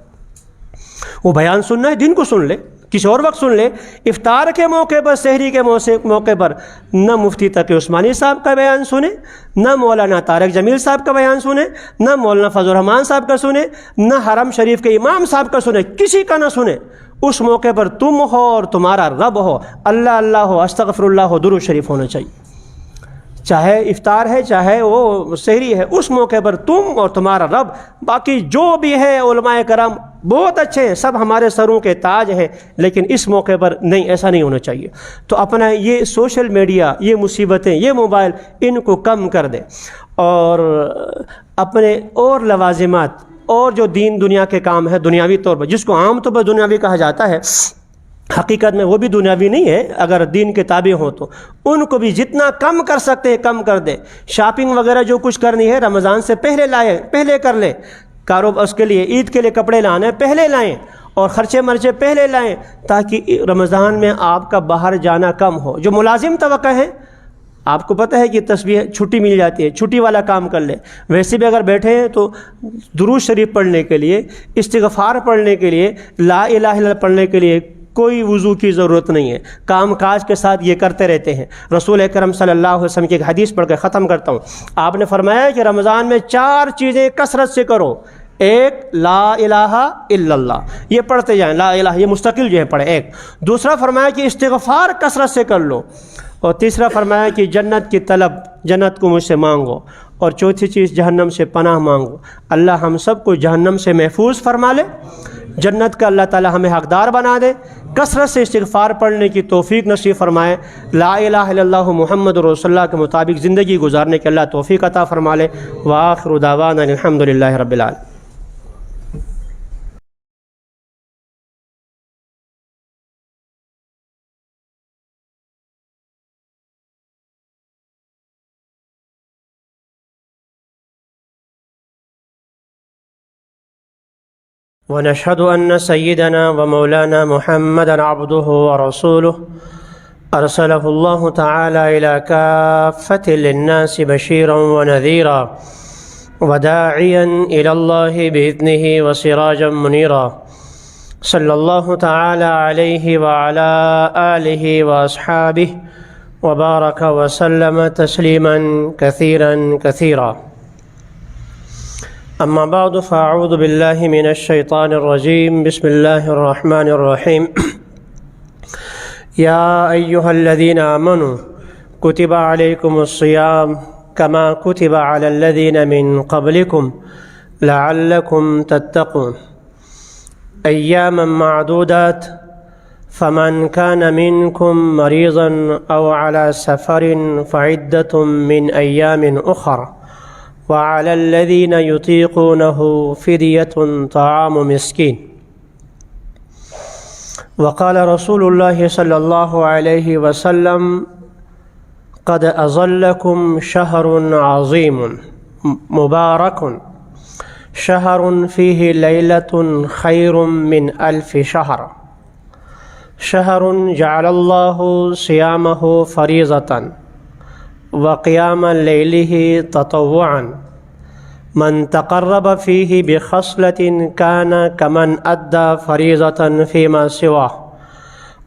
S1: وہ بیان سننا ہے، دن کو سن لے، کسی اور وقت سن لے. افطار کے موقع پر، سحری کے موقع پر نہ مفتی تقی عثمانی صاحب کا بیان سنے، نہ مولانا طارق جمیل صاحب کا بیان سنے، نہ مولانا فضل الرحمان صاحب کا سنے، نہ حرم شریف کے امام صاحب کا سنے، کسی کا نہ سنے. اس موقع پر تم ہو اور تمہارا رب ہو، اللہ اللہ ہو، استغفر اللہ ہو، درود شریف ہونا چاہیے. چاہے افطار ہے، چاہے وہ سحری ہے، اس موقع پر تم اور تمہارا رب. باقی جو بھی ہے علماء کرام بہت اچھے ہیں، سب ہمارے سروں کے تاج ہیں، لیکن اس موقع پر نہیں، ایسا نہیں ہونا چاہیے. تو اپنا یہ سوشل میڈیا، یہ مصیبتیں، یہ موبائل، ان کو کم کر دیں، اور اپنے اور لوازمات اور جو دین دنیا کے کام ہے دنیاوی طور پر، جس کو عام طور پر دنیاوی کہا جاتا ہے، حقیقت میں وہ بھی دنیاوی نہیں ہے اگر دین کے تابع ہوں تو، ان کو بھی جتنا کم کر سکتے ہیں کم کر دیں. شاپنگ وغیرہ جو کچھ کرنی ہے رمضان سے پہلے کر لیں. کاروبار اس کے لیے، عید کے لیے کپڑے لانے پہلے لائیں، اور خرچے مرچے پہلے لائیں، تاکہ رمضان میں آپ کا باہر جانا کم ہو. جو ملازم توقع ہے، آپ کو پتہ ہے کہ تسبیح چھٹی مل جاتی ہے، چھٹی والا کام کر لیں. ویسے بھی اگر بیٹھے ہیں تو درود شریف پڑھنے کے لیے، استغفار پڑھنے کے لیے، لا الہ الا اللہ پڑھنے کے لیے کوئی وضو کی ضرورت نہیں ہے. کام کاج کے ساتھ یہ کرتے رہتے ہیں. رسول اکرم صلی اللہ علیہ وسلم کی ایک حدیث پڑھ کے ختم کرتا ہوں. آپ نے فرمایا کہ رمضان میں 4 چیزیں کثرت سے کرو. ایک، لا الہ الا اللہ، یہ پڑھتے جائیں، لا الہ، یہ مستقل جو ہے پڑھیں. ایک. دوسرا فرمایا کہ استغفار کثرت سے کر لو. اور تیسرا فرمایا کہ جنت کی طلب، جنت کو مجھ سے مانگو. اور چوتھی چیز جہنم سے پناہ مانگو. اللہ ہم سب کو جہنم سے محفوظ فرما لے، جنت کا اللہ تعالی ہمیں حقدار بنا دے. کثرت سے استغفار پڑھنے کی توفیق نصیب فرمائے. لا الہ الا اللہ محمد رسول اللہ کے مطابق زندگی گزارنے کے اللہ توفیق عطا فرما لے. وآخر دعوانا الحمد للہ رب العالمین. ونشهد أن سيدنا ومولانا محمدا عبده ورسوله أرسله الله تعالى إلى كافة للناس بشيرا ونذيرا وداعيا إلى الله بإذنه وسراجا منيرا. صلى الله تعالى عليه وعلى آله وأصحابه وبارك وسلم تسليما كثيرا كثيرا. اما بعد فاعوذ باللہ من الشیطان الرجیم. بسم اللہ الرحمن الرحیم. یا ایہا الذین آمنوا کتب علیکم الصیام کما کتب علی الذین من قبلکم لعلکم تتقون. ایاما معدودات فمن كان منكم مريضا أو على سفر فعدة من أيام أخر وعلى الذين يطيقونه فدية طعام مسكين. وقال رسول الله صلى الله عليه وسلم قد أظلكم شهر عظيم مبارك شهر فيه ليلة خير من 1000 شهر شهر جعل الله صيامه فريضة وقيام ليله تطوعا من تقرب فيه بخصلة كان كمن أدى فريضة فيما سواه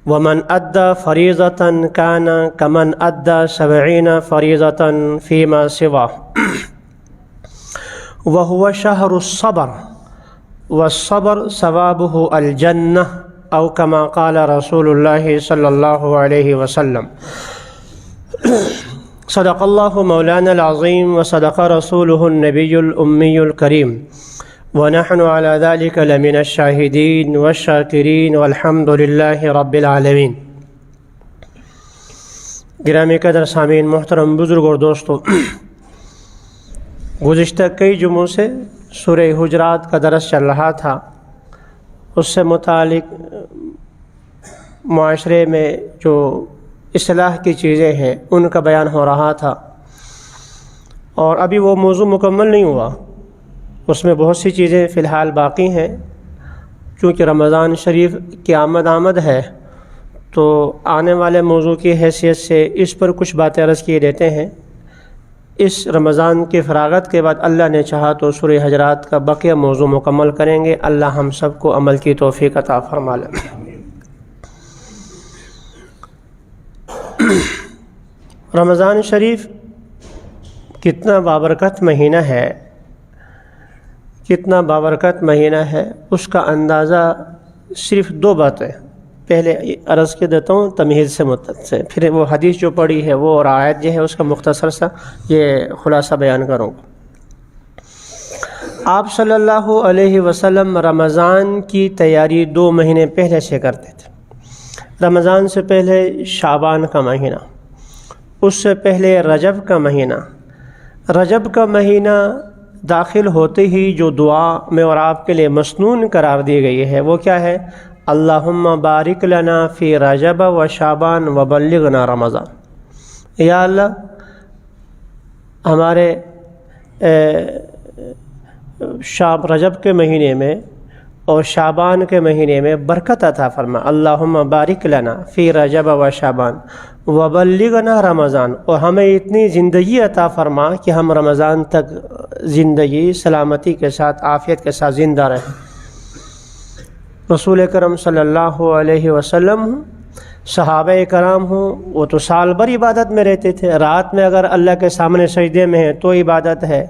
S1: ومن أدى فريضة كان كمن أدى 70 فريضة فيما سواه وهو شهر الصبر والصبر ثوابه الجنة أو كما قال رسول الله صلى الله عليه وسلم. صدق الله مولانا العظيم وصدق رسوله النبي الأمي الكريم ونحن على ذلك لمن الشاهدين والشاكرين والحمد لله رب العالمين. گرامی قدر سامعین محترم بزرگ اور دوستو، گزشتہ کئی جمعوں سے سورہ حجرات کا درس چل رہا تھا. اس سے متعلق معاشرے میں جو اصلاح کی چیزیں ہیں ان کا بیان ہو رہا تھا، اور ابھی وہ موضوع مکمل نہیں ہوا. اس میں بہت سی چیزیں فی الحال باقی ہیں. چونکہ رمضان شریف کی آمد ہے تو آنے والے موضوع کی حیثیت سے اس پر کچھ باتیں عرض کیے دیتے ہیں. اس رمضان کی فراغت کے بعد اللہ نے چاہا تو سورہ حجرات کا بقیہ موضوع مکمل کریں گے. اللہ ہم سب کو عمل کی توفیق عطا فرما لے. رمضان شریف کتنا بابرکت مہینہ ہے، کتنا بابرکت مہینہ ہے، اس کا اندازہ صرف دو باتیں پہلے عرض کے دیتا ہوں تمہید سے، پھر وہ حدیث جو پڑھی ہے وہ اور آیت جو ہے اس کا مختصر سا یہ خلاصہ بیان کروں گا. آپ صلی اللہ علیہ وسلم رمضان کی تیاری 2 مہینے پہلے سے کرتے تھے. رمضان سے پہلے شعبان کا مہینہ، اس سے پہلے رجب کا مہینہ. رجب کا مہینہ داخل ہوتے ہی جو دعا میں اور آپ کے لیے مسنون قرار دی گئی ہے وہ کیا ہے؟ اللہم بارک لنا فی رجب و شعبان و بلغنا رمضان. یا اللہ ہمارے رجب کے مہینے میں اور شعبان کے مہینے میں برکت عطا فرما. اللہم بارک لنا فی رجب و شعبان وبلغنا رمضان، اور ہمیں اتنی زندگی عطا فرما کہ ہم رمضان تک زندگی سلامتی کے ساتھ عافیت کے ساتھ زندہ رہیں. رسول کرم صلی اللہ علیہ وسلم صحابہ کرام ہوں وہ تو سال بھر عبادت میں رہتے تھے. رات میں اگر اللہ کے سامنے سجدے میں ہیں تو عبادت ہے،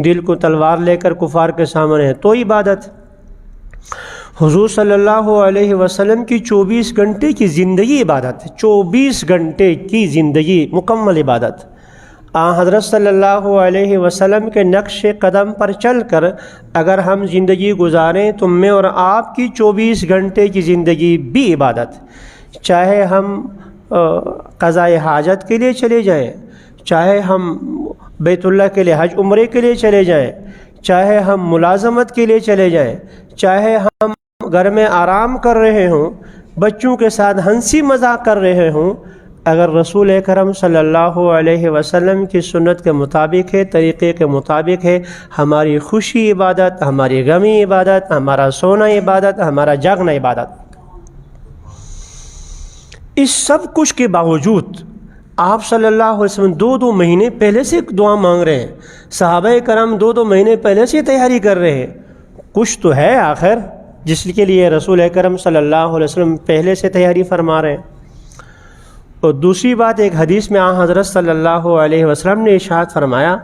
S1: دل کو تلوار لے کر کفار کے سامنے ہے تو عبادت. حضور صلی اللہ علیہ وسلم کی 24 گھنٹے کی زندگی عبادت ہے، 24 گھنٹے کی زندگی مکمل عبادت. حضرت صلی اللہ علیہ وسلم کے نقش قدم پر چل کر اگر ہم زندگی گزاریں تو میں اور آپ کی 24 گھنٹے کی زندگی بھی عبادت. چاہے ہم قضاء حاجت کے لیے چلے جائیں، چاہے ہم بیت اللہ کے لیے حج عمرے کے لیے چلے جائیں، چاہے ہم ملازمت کے لیے چلے جائیں، چاہے ہم گھر میں آرام کر رہے ہوں، بچوں کے ساتھ ہنسی مذاق کر رہے ہوں، اگر رسول اکرم صلی اللہ علیہ وسلم کی سنت کے مطابق ہے، طریقے کے مطابق ہے، ہماری خوشی عبادت، ہماری غمی عبادت، ہمارا سونا عبادت، ہمارا جاگنا عبادت. اس سب کچھ کے باوجود آپ صلی اللہ علیہ وسلم 2 مہینے پہلے سے دعا مانگ رہے ہیں. صحابہ کرام 2 مہینے پہلے سے تیاری کر رہے ہیں. کچھ تو ہے آخر جس کے لیے رسول اکرم صلی اللہ علیہ وسلم پہلے سے تیاری فرما رہے ہیں. اور دوسری بات، ایک حدیث میں حضرت صلی اللہ علیہ وسلم نے ارشاد فرمایا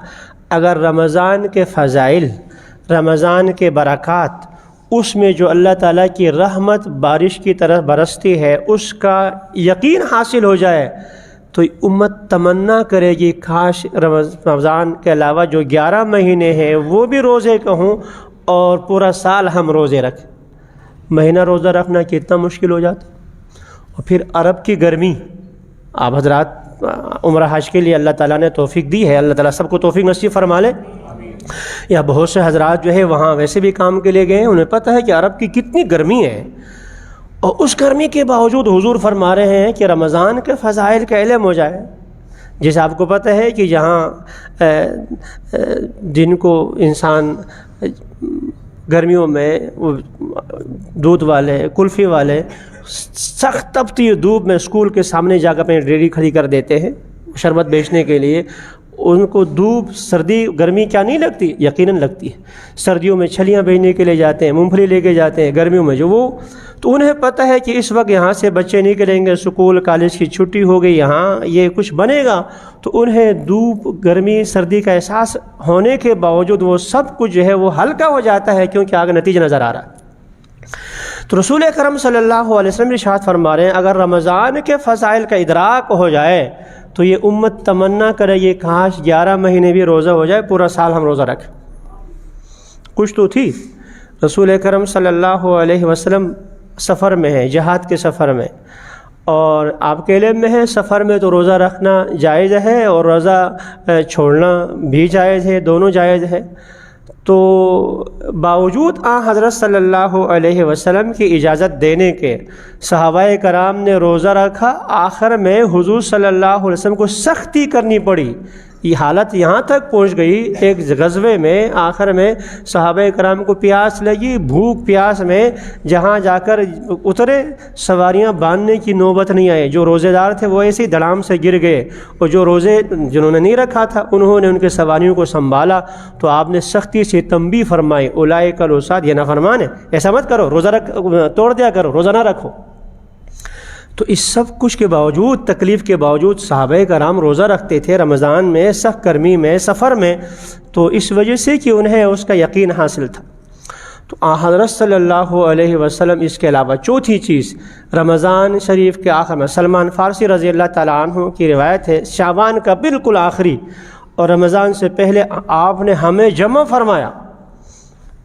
S1: اگر رمضان کے فضائل، رمضان کے برکات، اس میں جو اللہ تعالیٰ کی رحمت بارش کی طرح برستی ہے اس کا یقین حاصل ہو جائے تو امت تمنا کرے گی کاش رمضان کے علاوہ جو 11 مہینے ہیں وہ بھی روزے کا ہوں اور پورا سال ہم روزے رکھیں. مہینہ روزہ رکھنا کتنا مشکل ہو جاتا. اور پھر عرب کی گرمی، آپ حضرات عمرہ حج کے لیے اللہ تعالیٰ نے توفیق دی ہے، اللہ تعالیٰ سب کو توفیق نصیب فرما لے. یا بہت سے حضرات جو ہے وہاں ویسے بھی کام کے لیے گئے ہیں، انہیں پتہ ہے کہ عرب کی کتنی گرمی ہے، اور اس گرمی کے باوجود حضور فرما رہے ہیں کہ رمضان کے فضائل کا علم ہو جائے. جیسے آپ کو پتہ ہے کہ جہاں جن کو انسان گرمیوں میں دودھ والے، کلفی والے سخت تپتی دھوپ میں اسکول کے سامنے جا کر اپنی ریڑھی کھڑی کر دیتے ہیں شربت بیچنے کے لیے، ان کو دھوپ سردی گرمی کیا نہیں لگتی؟ یقیناً لگتی ہے۔ سردیوں میں چھلیاں بھیجنے کے لیے جاتے ہیں، مونگ پھلی لے کے جاتے ہیں، گرمیوں میں جو وہ تو انہیں پتہ ہے کہ اس وقت یہاں سے بچے نکلیں گے، اسکول کالج کی چھٹی ہو گئی، یہاں یہ کچھ بنے گا، تو انہیں دھوپ گرمی سردی کا احساس ہونے کے باوجود وہ سب کچھ جو ہے وہ ہلکا ہو جاتا ہے، کیونکہ آگے نتیجہ نظر آ رہا ہے۔ تو رسول اکرم صلی اللہ علیہ وسلم ارشاد فرما رہے ہیں اگر رمضان کے فضائل کا ادراک ہو جائے تو یہ امت تمنا کرے یہ کاش 11 مہینے بھی روزہ ہو جائے، پورا سال ہم روزہ رکھیں۔ کچھ تو تھی۔ رسول اکرم صلی اللہ علیہ وسلم سفر میں ہیں، جہاد کے سفر میں، اور آپ کے علم میں ہے سفر میں تو روزہ رکھنا جائز ہے اور روزہ چھوڑنا بھی جائز ہے، دونوں جائز ہے۔ تو باوجود حضرت صلی اللہ علیہ وسلم کی اجازت دینے کے صحابہ کرام نے روزہ رکھا، آخر میں حضور صلی اللہ علیہ وسلم کو سختی کرنی پڑی۔ یہ حالت یہاں تک پہنچ گئی، ایک غزوے میں آخر میں صحابہ کرام کو پیاس لگی، بھوک پیاس میں جہاں جا کر اترے سواریاں باندھنے کی نوبت نہیں آئی، جو روزے دار تھے وہ ایسے ہی دھڑام سے گر گئے، اور جو روزے جنہوں نے نہیں رکھا تھا انہوں نے ان کے سواریوں کو سنبھالا، تو آپ نے سختی سے تنبیہ فرمائی اولئک العصاۃ، یہ نافرمان ہے، ایسا مت کرو، روزہ توڑ دیا کرو، روزہ نہ رکھو۔ تو اس سب کچھ کے باوجود، تکلیف کے باوجود صحابہ کرام روزہ رکھتے تھے رمضان میں، سخت گرمی میں، سفر میں، تو اس وجہ سے کہ انہیں اس کا یقین حاصل تھا۔ تو حضرت صلی اللہ علیہ وسلم اس کے علاوہ چوتھی چیز رمضان شریف کے آخر میں، سلمان فارسی رضی اللہ تعالیٰ عنہ کی روایت ہے، شعبان کا بالکل آخری اور رمضان سے پہلے آپ نے ہمیں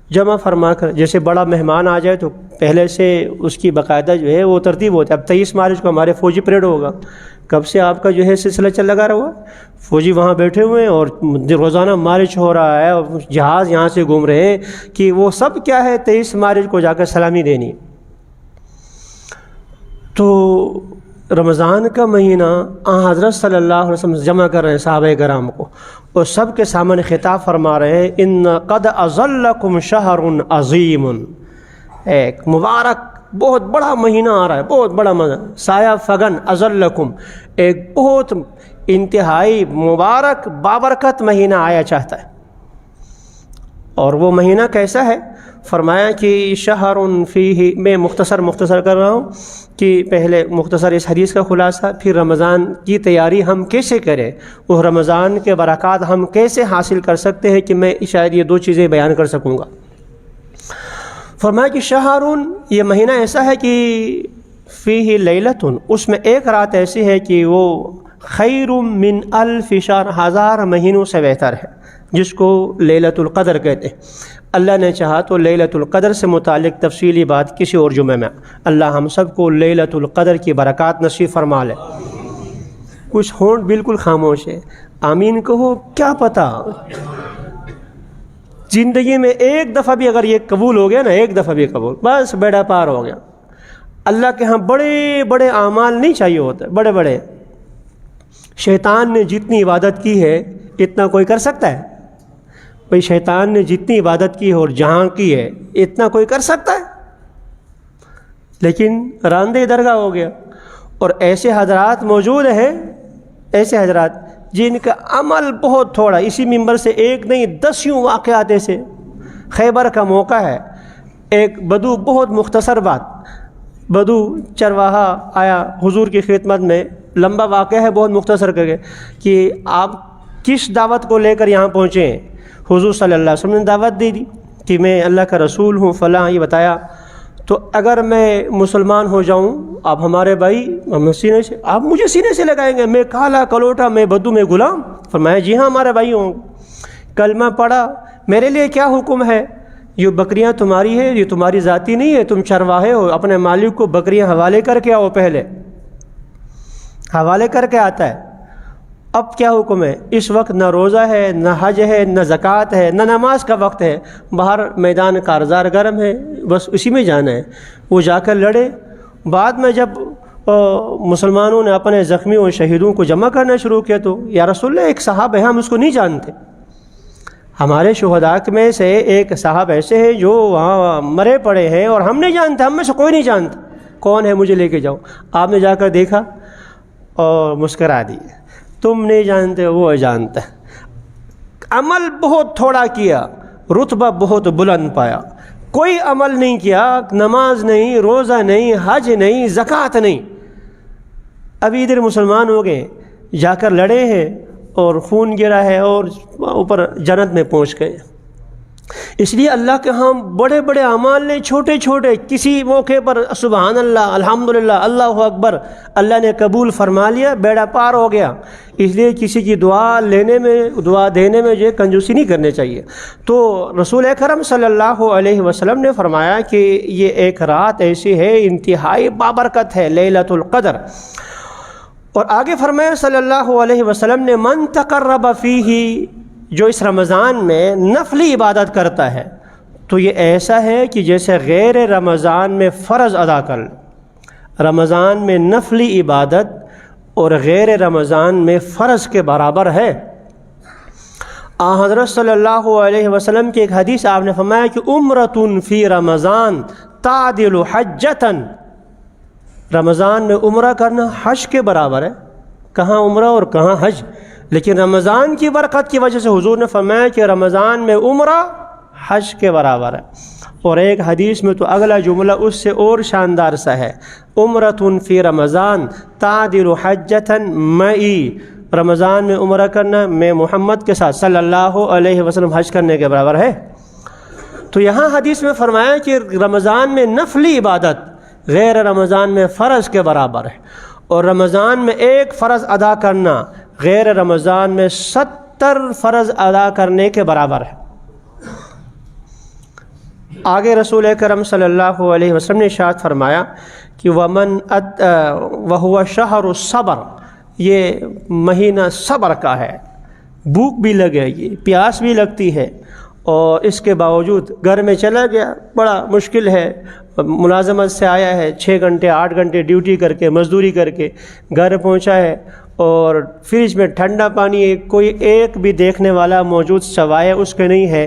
S1: جمع فرما کر، جیسے بڑا مہمان آ جائے تو پہلے سے اس کی باقاعدہ جو ہے وہ ترتیب ہوتی ہے۔ اب 23 مارچ کو ہمارے فوجی پریڈ ہوگا، کب سے آپ کا جو ہے سلسلہ چل لگا رہا، فوجی وہاں بیٹھے ہوئے ہیں اور روزانہ مارچ ہو رہا ہے، اور جہاز یہاں سے گھوم رہے ہیں کہ وہ سب کیا ہے 23 مارچ کو جا کر سلامی دینی۔ تو رمضان کا مہینہ حضرت صلی اللہ علیہ وسلم جمع کر رہے ہیں صحابہ کرام کو، اور سب کے سامنے خطاب فرما رہے ہیں ان قد اظلکم شہر عظیم، ایک مبارک بہت بڑا مہینہ آ رہا ہے، بہت بڑا سایہ فگن اظلکم، ایک بہت انتہائی مبارک بابرکت مہینہ آیا چاہتا ہے۔ اور وہ مہینہ کیسا ہے؟ فرمایا کہ شہر فیہ، میں مختصر کر رہا ہوں کہ پہلے مختصر اس حدیث کا خلاصہ، پھر رمضان کی تیاری ہم کیسے کریں، وہ رمضان کے برکات ہم کیسے حاصل کر سکتے ہیں، کہ میں شاید یہ 2 چیزیں بیان کر سکوں گا۔ فرمایا کہ شہر، یہ مہینہ ایسا ہے کہ فیہ لیلۃ، اس میں ایک رات ایسی ہے کہ وہ خیر من الف شہر، 1000 مہینوں سے بہتر ہے، جس کو لیلۃ القدر کہتے ہیں۔ اللہ نے چاہا تو لیلۃ القدر سے متعلق تفصیلی بات کسی اور جمعے میں، اللہ ہم سب کو لیلۃ القدر کی برکات نصیب فرما لے۔ کچھ ہونٹ بالکل خاموش ہے، آمین کہو، کیا پتہ زندگی میں ایک دفعہ بھی اگر یہ قبول ہو گیا نا، ایک دفعہ بھی قبول، بس بیڑا پار ہو گیا۔ اللہ کے ہاں بڑے بڑے اعمال نہیں چاہیے ہوتے، بڑے بڑے، شیطان نے جتنی عبادت کی ہے اتنا کوئی کر سکتا ہے؟ بھئی شیطان نے جتنی عبادت کی ہے اور جہاں کی ہے اتنا کوئی کر سکتا ہے؟ لیکن راندے درگاہ ہو گیا۔ اور ایسے حضرات موجود ہیں، ایسے حضرات جن کا عمل بہت تھوڑا، اسی منبر سے ایک نہیں 10 واقعات ایسے۔ خیبر کا موقع ہے، ایک بدو، بہت مختصر بات، بدو چرواہا آیا حضور کی خدمت میں، لمبا واقعہ ہے بہت مختصر کر کے، کہ آپ کس دعوت کو لے کر یہاں پہنچے ہیں؟ حضور صلی اللہ علیہ وسلم نے دعوت دے دی کہ میں اللہ کا رسول ہوں، فلاں، یہ بتایا۔ تو اگر میں مسلمان ہو جاؤں، آپ ہمارے بھائی، ہم سینے سے، آپ مجھے سینے سے لگائیں گے، میں کالا کلوٹا، میں بدو، میں غلام؟ فرمایا جی ہاں ہمارے بھائی ہوں۔ کلمہ پڑھا، میرے لیے کیا حکم ہے؟ یہ بکریاں تمہاری ہے، یہ تمہاری ذاتی نہیں ہے، تم چرواہے ہو، اپنے مالک کو بکریاں حوالے کر کے آؤ، پہلے حوالے کر کے آتا ہے۔ اب کیا حکم ہے؟ اس وقت نہ روزہ ہے، نہ حج ہے، نہ زکوٰۃ ہے، نہ نماز کا وقت ہے، باہر میدان کارزار گرم ہے، بس اسی میں جانا ہے۔ وہ جا کر لڑے۔ بعد میں جب مسلمانوں نے اپنے زخمیوں اور شہیدوں کو جمع کرنا شروع کیا تو یا رسول اللہ، ایک صاحب ہے، ہم اس کو نہیں جانتے، ہمارے شہداء میں سے ایک صاحب ایسے ہیں جو وہاں مرے پڑے ہیں اور ہم نہیں جانتے، ہم میں سے کوئی نہیں جانتا، کون ہے؟ مجھے لے کے جاؤ۔ آپ نے جا کر دیکھا اور مسکرا دی۔ تم نہیں جانتے وہ جانتا ہے۔ عمل بہت تھوڑا کیا، رتبہ بہت بلند پایا۔ کوئی عمل نہیں کیا، نماز نہیں، روزہ نہیں، حج نہیں، زکوٰۃ نہیں، ابھی ادھر مسلمان ہو گئے، جا کر لڑے ہیں اور خون گرا ہے اور اوپر جنت میں پہنچ گئے۔ اس لیے اللہ کے ہاں بڑے بڑے اعمال نے چھوٹے چھوٹے کسی موقع پر سبحان اللہ، الحمدللہ، اللہ اکبر، اللہ نے قبول فرما لیا، بیڑا پار ہو گیا۔ اس لیے کسی کی دعا لینے میں، دعا دینے میں جو کنجوسی نہیں کرنی چاہیے۔ تو رسول اکرم صلی اللہ علیہ وسلم نے فرمایا کہ یہ ایک رات ایسی ہے انتہائی بابرکت ہے، لیلۃ القدر۔ اور آگے فرمایا صلی اللہ علیہ وسلم نے من تقرب فیہ، جو اس رمضان میں نفلی عبادت کرتا ہے تو یہ ایسا ہے کہ جیسے غیر رمضان میں فرض ادا کر لے۔ رمضان میں نفلی عبادت اور غیر رمضان میں فرض کے برابر ہے۔ حضرت صلی اللہ علیہ وسلم کی ایک حدیث آپ نے فرمایا کہ عمرۃ فی رمضان تعدل حجۃ، رمضان میں عمرہ کرنا حج کے برابر ہے۔ کہاں عمرہ اور کہاں حج، لیکن رمضان کی برکت کی وجہ سے حضور نے فرمایا کہ رمضان میں عمرہ حج کے برابر ہے۔ اور ایک حدیث میں تو اگلا جملہ اس سے اور شاندار سا ہے، عمرۃ فی رمضان تعدل حجۃ معی، رمضان میں عمرہ کرنا میں محمد کے ساتھ صلی اللہ علیہ وسلم حج کرنے کے برابر ہے۔ تو یہاں حدیث میں فرمایا کہ رمضان میں نفلی عبادت غیر رمضان میں فرض کے برابر ہے، اور رمضان میں ایک فرض ادا کرنا غیر رمضان میں 70 فرض ادا کرنے کے برابر ہے۔ آگے رسول اکرم صلی اللہ علیہ وسلم نے ارشاد فرمایا کہ وَهُوَ شَهْرُ الصَّبْرِ، یہ مہینہ صبر کا ہے۔ بھوک بھی لگے گی، پیاس بھی لگتی ہے، اور اس کے باوجود گھر میں چلا گیا، بڑا مشکل ہے، ملازمت سے آیا ہے، 6 گھنٹے 8 گھنٹے ڈیوٹی کر کے مزدوری کر کے گھر پہنچا ہے، اور فریج میں ٹھنڈا پانی کوئی ایک بھی دیکھنے والا موجود سوائے اس کے نہیں ہے،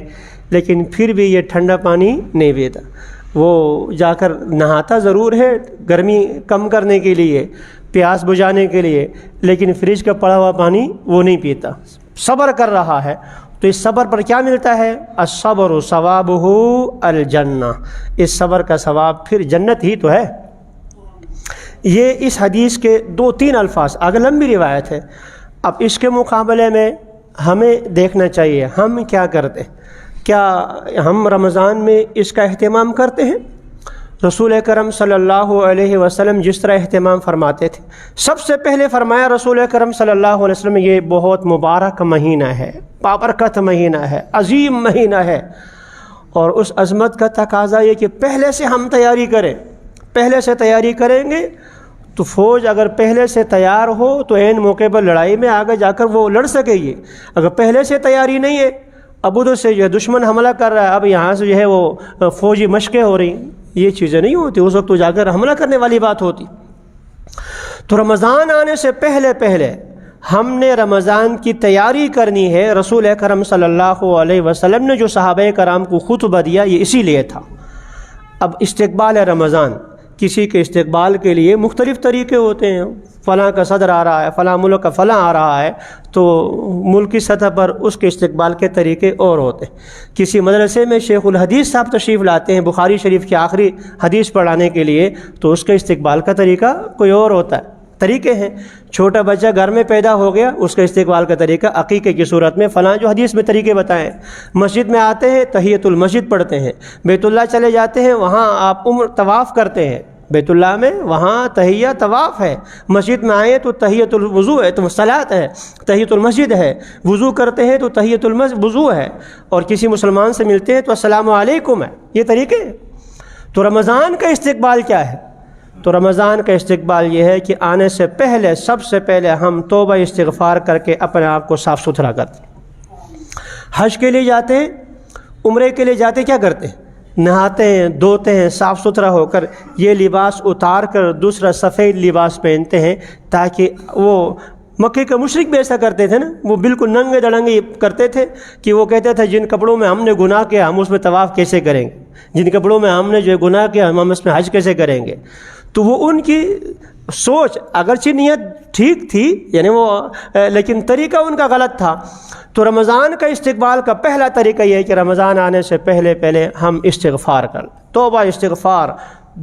S1: لیکن پھر بھی یہ ٹھنڈا پانی نہیں پیتا۔ وہ جا کر نہاتا ضرور ہے گرمی کم کرنے کے لیے، پیاس بجھانے کے لیے، لیکن فریج کا پڑا ہوا پانی وہ نہیں پیتا، صبر کر رہا ہے۔ تو اس صبر پر کیا ملتا ہے؟ الصبر ثوابہ الجنہ، اس صبر کا ثواب پھر جنت ہی تو ہے۔ یہ اس حدیث کے 2-3 الفاظ، آگے لمبی روایت ہے۔ اب اس کے مقابلے میں ہمیں دیکھنا چاہیے ہم کیا کرتے ہیں۔ کیا ہم رمضان میں اس کا اہتمام کرتے ہیں؟ رسول اکرم صلی اللہ علیہ وسلم جس طرح اہتمام فرماتے تھے، سب سے پہلے فرمایا رسول اکرم صلی اللہ علیہ وسلم، یہ بہت مبارک مہینہ ہے، بابرکت مہینہ ہے، عظیم مہینہ ہے، اور اس عظمت کا تقاضا یہ کہ پہلے سے ہم تیاری کریں۔ پہلے سے تیاری کریں گے تو فوج اگر پہلے سے تیار ہو تو عین موقع پر لڑائی میں آگے جا کر وہ لڑ سکے گی۔ اگر پہلے سے تیاری نہیں ہے، اب ادھر سے جو ہے دشمن حملہ کر رہا ہے، اب یہاں سے جو ہے وہ فوجی مشقیں ہو رہی، یہ چیزیں نہیں ہوتی، اس وقت تو جا کر حملہ کرنے والی بات ہوتی۔ تو رمضان آنے سے پہلے ہم نے رمضان کی تیاری کرنی ہے۔ رسول اکرم صلی اللہ علیہ وسلم نے جو صحابہ کرام کو خطبہ دیا یہ اسی لیے تھا۔ اب استقبال رمضان، کسی کے استقبال کے لیے مختلف طریقے ہوتے ہیں، فلاں کا صدر آ رہا ہے، فلاں ملک کا فلاں آ رہا ہے، تو ملک کی سطح پر اس کے استقبال کے طریقے اور ہوتے ہیں۔ کسی مدرسے میں شیخ الحدیث صاحب تشریف لاتے ہیں بخاری شریف کی آخری حدیث پڑھانے کے لیے، تو اس کے استقبال کا طریقہ کوئی اور ہوتا ہے، طریقے ہیں۔ چھوٹا بچہ گھر میں پیدا ہو گیا، اس کا استقبال کا طریقہ عقیقے کی صورت میں فلاں جو حدیث میں طریقے بتائیں۔ مسجد میں آتے ہیں تحیۃ المسجد پڑھتے ہیں، بیت اللہ چلے جاتے ہیں وہاں آپ طواف کرتے ہیں، بیت اللہ میں وہاں تحیہ طواف ہے، مسجد میں آئے تو تحیۃ الوضو ہے، تو صلاۃ ہے، تحیۃ المسجد ہے، وضو کرتے ہیں تو تحیۃ الوضو ہے، اور کسی مسلمان سے ملتے ہیں تو السلام علیکم ہے، یہ طریقے ہیں۔ تو رمضان کا استقبال کیا ہے؟ تو رمضان کا استقبال یہ ہے کہ آنے سے پہلے سب سے پہلے ہم توبہ استغفار کر کے اپنے آپ کو صاف ستھرا کرتے ہیں۔ حج کے لیے جاتے ہیں، عمرے کے لیے جاتے ہیں، کیا کرتے ہیں؟ نہاتے ہیں، دھوتے ہیں، صاف ستھرا ہو کر یہ لباس اتار کر دوسرا سفید لباس پہنتے ہیں، تاکہ وہ مکے کے مشرک بھی ایسا کرتے تھے نا، وہ بالکل ننگے دڑنگے کرتے تھے کہ وہ کہتے تھے جن کپڑوں میں ہم نے گناہ کیا ہم اس میں طواف کیسے کریں گے، جن کپڑوں میں ہم نے جو گناہ کیا ہم اس میں حج کیسے کریں گے۔ تو وہ ان کی سوچ اگرچہ نیت ٹھیک تھی یعنی وہ لیکن طریقہ ان کا غلط تھا. تو رمضان کا استقبال کا پہلا طریقہ یہ ہے کہ رمضان آنے سے پہلے ہم استغفار کر لیں, توبہ استغفار.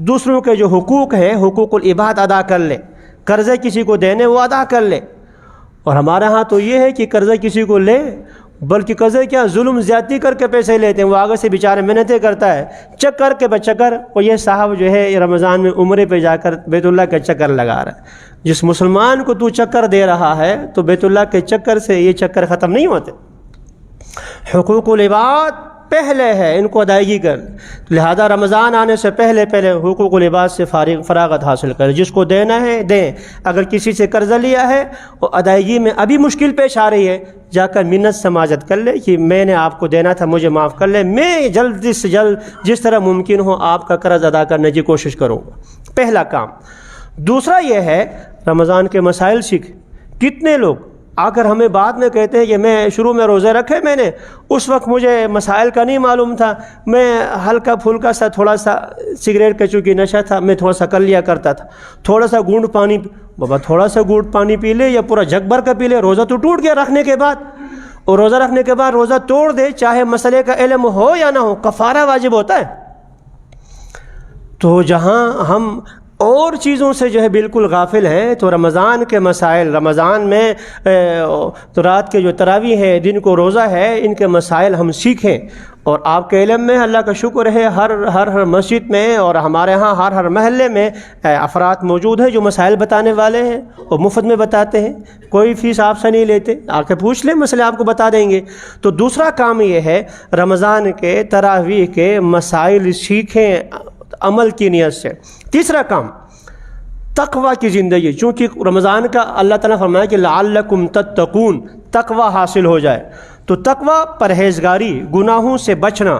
S1: دوسروں کے جو حقوق ہیں حقوق العباد ادا کر لیں, قرضے کسی کو دینے وہ ادا کر لیں. اور ہمارے ہاں تو یہ ہے کہ قرضہ کسی کو لے, بلکہ قرضے کیا ظلم زیادتی کر کے پیسے لیتے ہیں. وہ آگے سے بیچارے محنتیں کرتا ہے, چکر کے بچکر. اور یہ صاحب جو ہے رمضان میں عمرے پہ جا کر بیت اللہ کا چکر لگا رہا ہے. جس مسلمان کو تو چکر دے رہا ہے تو بیت اللہ کے چکر سے یہ چکر ختم نہیں ہوتے. حقوق العباد پہلے ہے, ان کو ادائیگی کر. لہذا رمضان آنے سے پہلے حقوق العباد سے فراغت حاصل کر. جس کو دینا ہے دیں. اگر کسی سے قرضہ لیا ہے اور ادائیگی میں ابھی مشکل پیش آ رہی ہے, جا کر منت سماجت کر لے کہ میں نے آپ کو دینا تھا, مجھے معاف کر لے, میں جلد سے جلد جس طرح ممکن ہو آپ کا قرض ادا کرنے کی کوشش کروں گا. پہلا کام. دوسرا یہ ہے رمضان کے مسائل سیکھ. کتنے لوگ آ کر ہمیں بعد میں کہتے ہیں کہ میں شروع میں روزے رکھے, میں نے اس وقت مجھے مسائل کا نہیں معلوم تھا, میں ہلکا پھلکا سا تھوڑا سا سگریٹ کا چونکہ نشہ تھا میں تھوڑا سا کر لیا کرتا تھا, تھوڑا سا گھونٹ پانی. بابا تھوڑا سا گھونٹ پانی پی لے یا پورا جگ بھر کا پی لے, روزہ تو ٹوٹ گیا رکھنے کے بعد. اور روزہ رکھنے کے بعد روزہ توڑ دے, چاہے مسئلے کا علم ہو یا نہ ہو, کفارہ واجب ہوتا ہے. تو جہاں ہم اور چیزوں سے جو ہے بالکل غافل ہیں, تو رمضان کے مسائل, رمضان میں تو رات کے جو تراویح ہے, دن کو روزہ ہے, ان کے مسائل ہم سیکھیں. اور آپ کے علم میں اللہ کا شکر ہے ہر مسجد میں اور ہمارے ہاں ہر محلے میں افراد موجود ہیں جو مسائل بتانے والے ہیں اور مفت میں بتاتے ہیں, کوئی فیس آپ سے نہیں لیتے. آ کے پوچھ لیں, مسئلے آپ کو بتا دیں گے. تو دوسرا کام یہ ہے رمضان کے تراویح کے مسائل سیکھیں عمل کی نیت سے. تیسرا کام تقوی کی زندگی. چونکہ رمضان کا اللہ تعالیٰ فرمایا کہ لعلکم تتقون, تقوی حاصل ہو جائے. تو تقوی پرہیزگاری, گناہوں سے بچنا,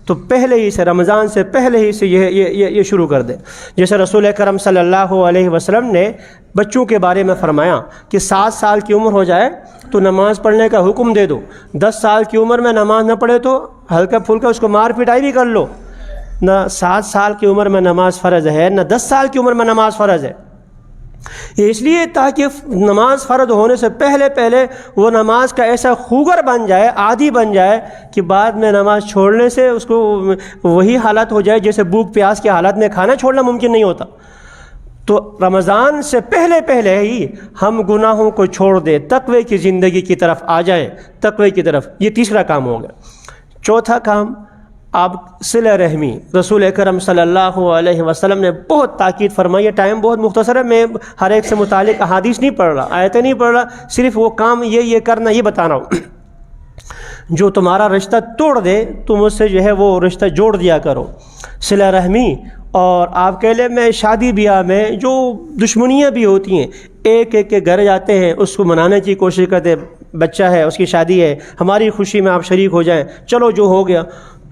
S1: تو پہلے ہی سے رمضان سے پہلے ہی سے یہ شروع کر دیں. جیسے رسول کرم صلی اللہ علیہ وسلم نے بچوں کے بارے میں فرمایا کہ 7 سال کی عمر ہو جائے تو نماز پڑھنے کا حکم دے دو. 10 سال کی عمر میں نماز نہ پڑھے تو ہلکا پھلکا اس کو مار پٹائی بھی کر لو. نہ 7 سال کی عمر میں نماز فرض ہے, نہ 10 سال کی عمر میں نماز فرض ہے. یہ اس لیے تاکہ نماز فرض ہونے سے پہلے وہ نماز کا ایسا خوگر بن جائے, عادی بن جائے کہ بعد میں نماز چھوڑنے سے اس کو وہی حالت ہو جائے جیسے بھوک پیاس کی حالت میں کھانا چھوڑنا ممکن نہیں ہوتا. تو رمضان سے پہلے ہی ہم گناہوں کو چھوڑ دیں, تقوی کی زندگی کی طرف آ جائیں, تقوی کی طرف. یہ تیسرا کام ہو گیا. چوتھا کام آپ صلہ رحمی. رسول اکرم صلی اللہ علیہ وسلم نے بہت تاکید فرمائی. ٹائم بہت مختصر ہے, میں ہر ایک سے متعلق احادیث نہیں پڑھ رہا, آیتیں نہیں پڑھ رہا, صرف وہ کام یہ کرنا یہ بتا رہا ہوں. جو تمہارا رشتہ توڑ دے تم اس سے جو ہے وہ رشتہ جوڑ دیا کرو. صلہ رحمی. اور آپ کے لیے میں شادی بیاہ میں جو دشمنیاں بھی ہوتی ہیں, ایک کے گھر جاتے ہیں, اس کو منانے کی کوشش کرتے ہیں, بچہ ہے اس کی شادی ہے, ہماری خوشی میں آپ شریک ہو جائیں, چلو جو ہو گیا.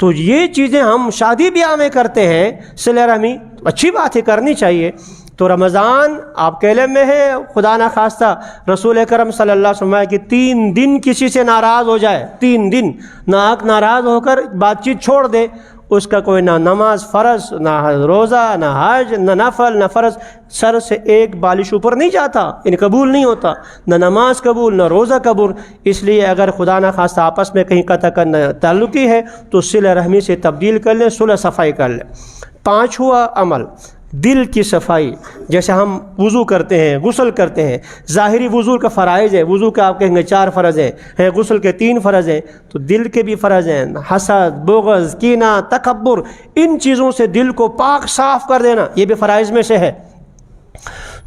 S1: تو یہ چیزیں ہم شادی بیاہ میں کرتے ہیں. صلہ رحمی اچھی بات ہے, کرنی چاہیے. تو رمضان آپ کے علم میں ہے, خدا نہ خواستہ رسول اکرم صلی اللہ علیہ وسلم کہ 3 دن کسی سے ناراض ہو جائے, 3 دن ناراض ہو کر بات چیت چھوڑ دے, اس کا کوئی نہ نماز فرض, نہ روزہ, نہ حج, نہ نفل, نہ فرض, سر سے ایک بالش اوپر نہیں جاتا, ان قبول نہیں ہوتا. نہ نماز قبول, نہ روزہ قبول. اس لیے اگر خدا نہ خواستہ آپس میں کہیں قطع کرنا تعلقی ہے تو صلہ رحمی سے تبدیل کر لیں, صلح صفائی کر لیں. 5واں عمل دل کی صفائی. جیسے ہم وضو کرتے ہیں, غسل کرتے ہیں, ظاہری وضو کا فرائض ہے, وضو کے آپ کہیں گے 4 فرض ہیں, غسل کے 3 فرض ہیں, تو دل کے بھی فرض ہیں. حسد, بغض, کینہ, تکبر, ان چیزوں سے دل کو پاک صاف کر دینا یہ بھی فرائض میں سے ہے.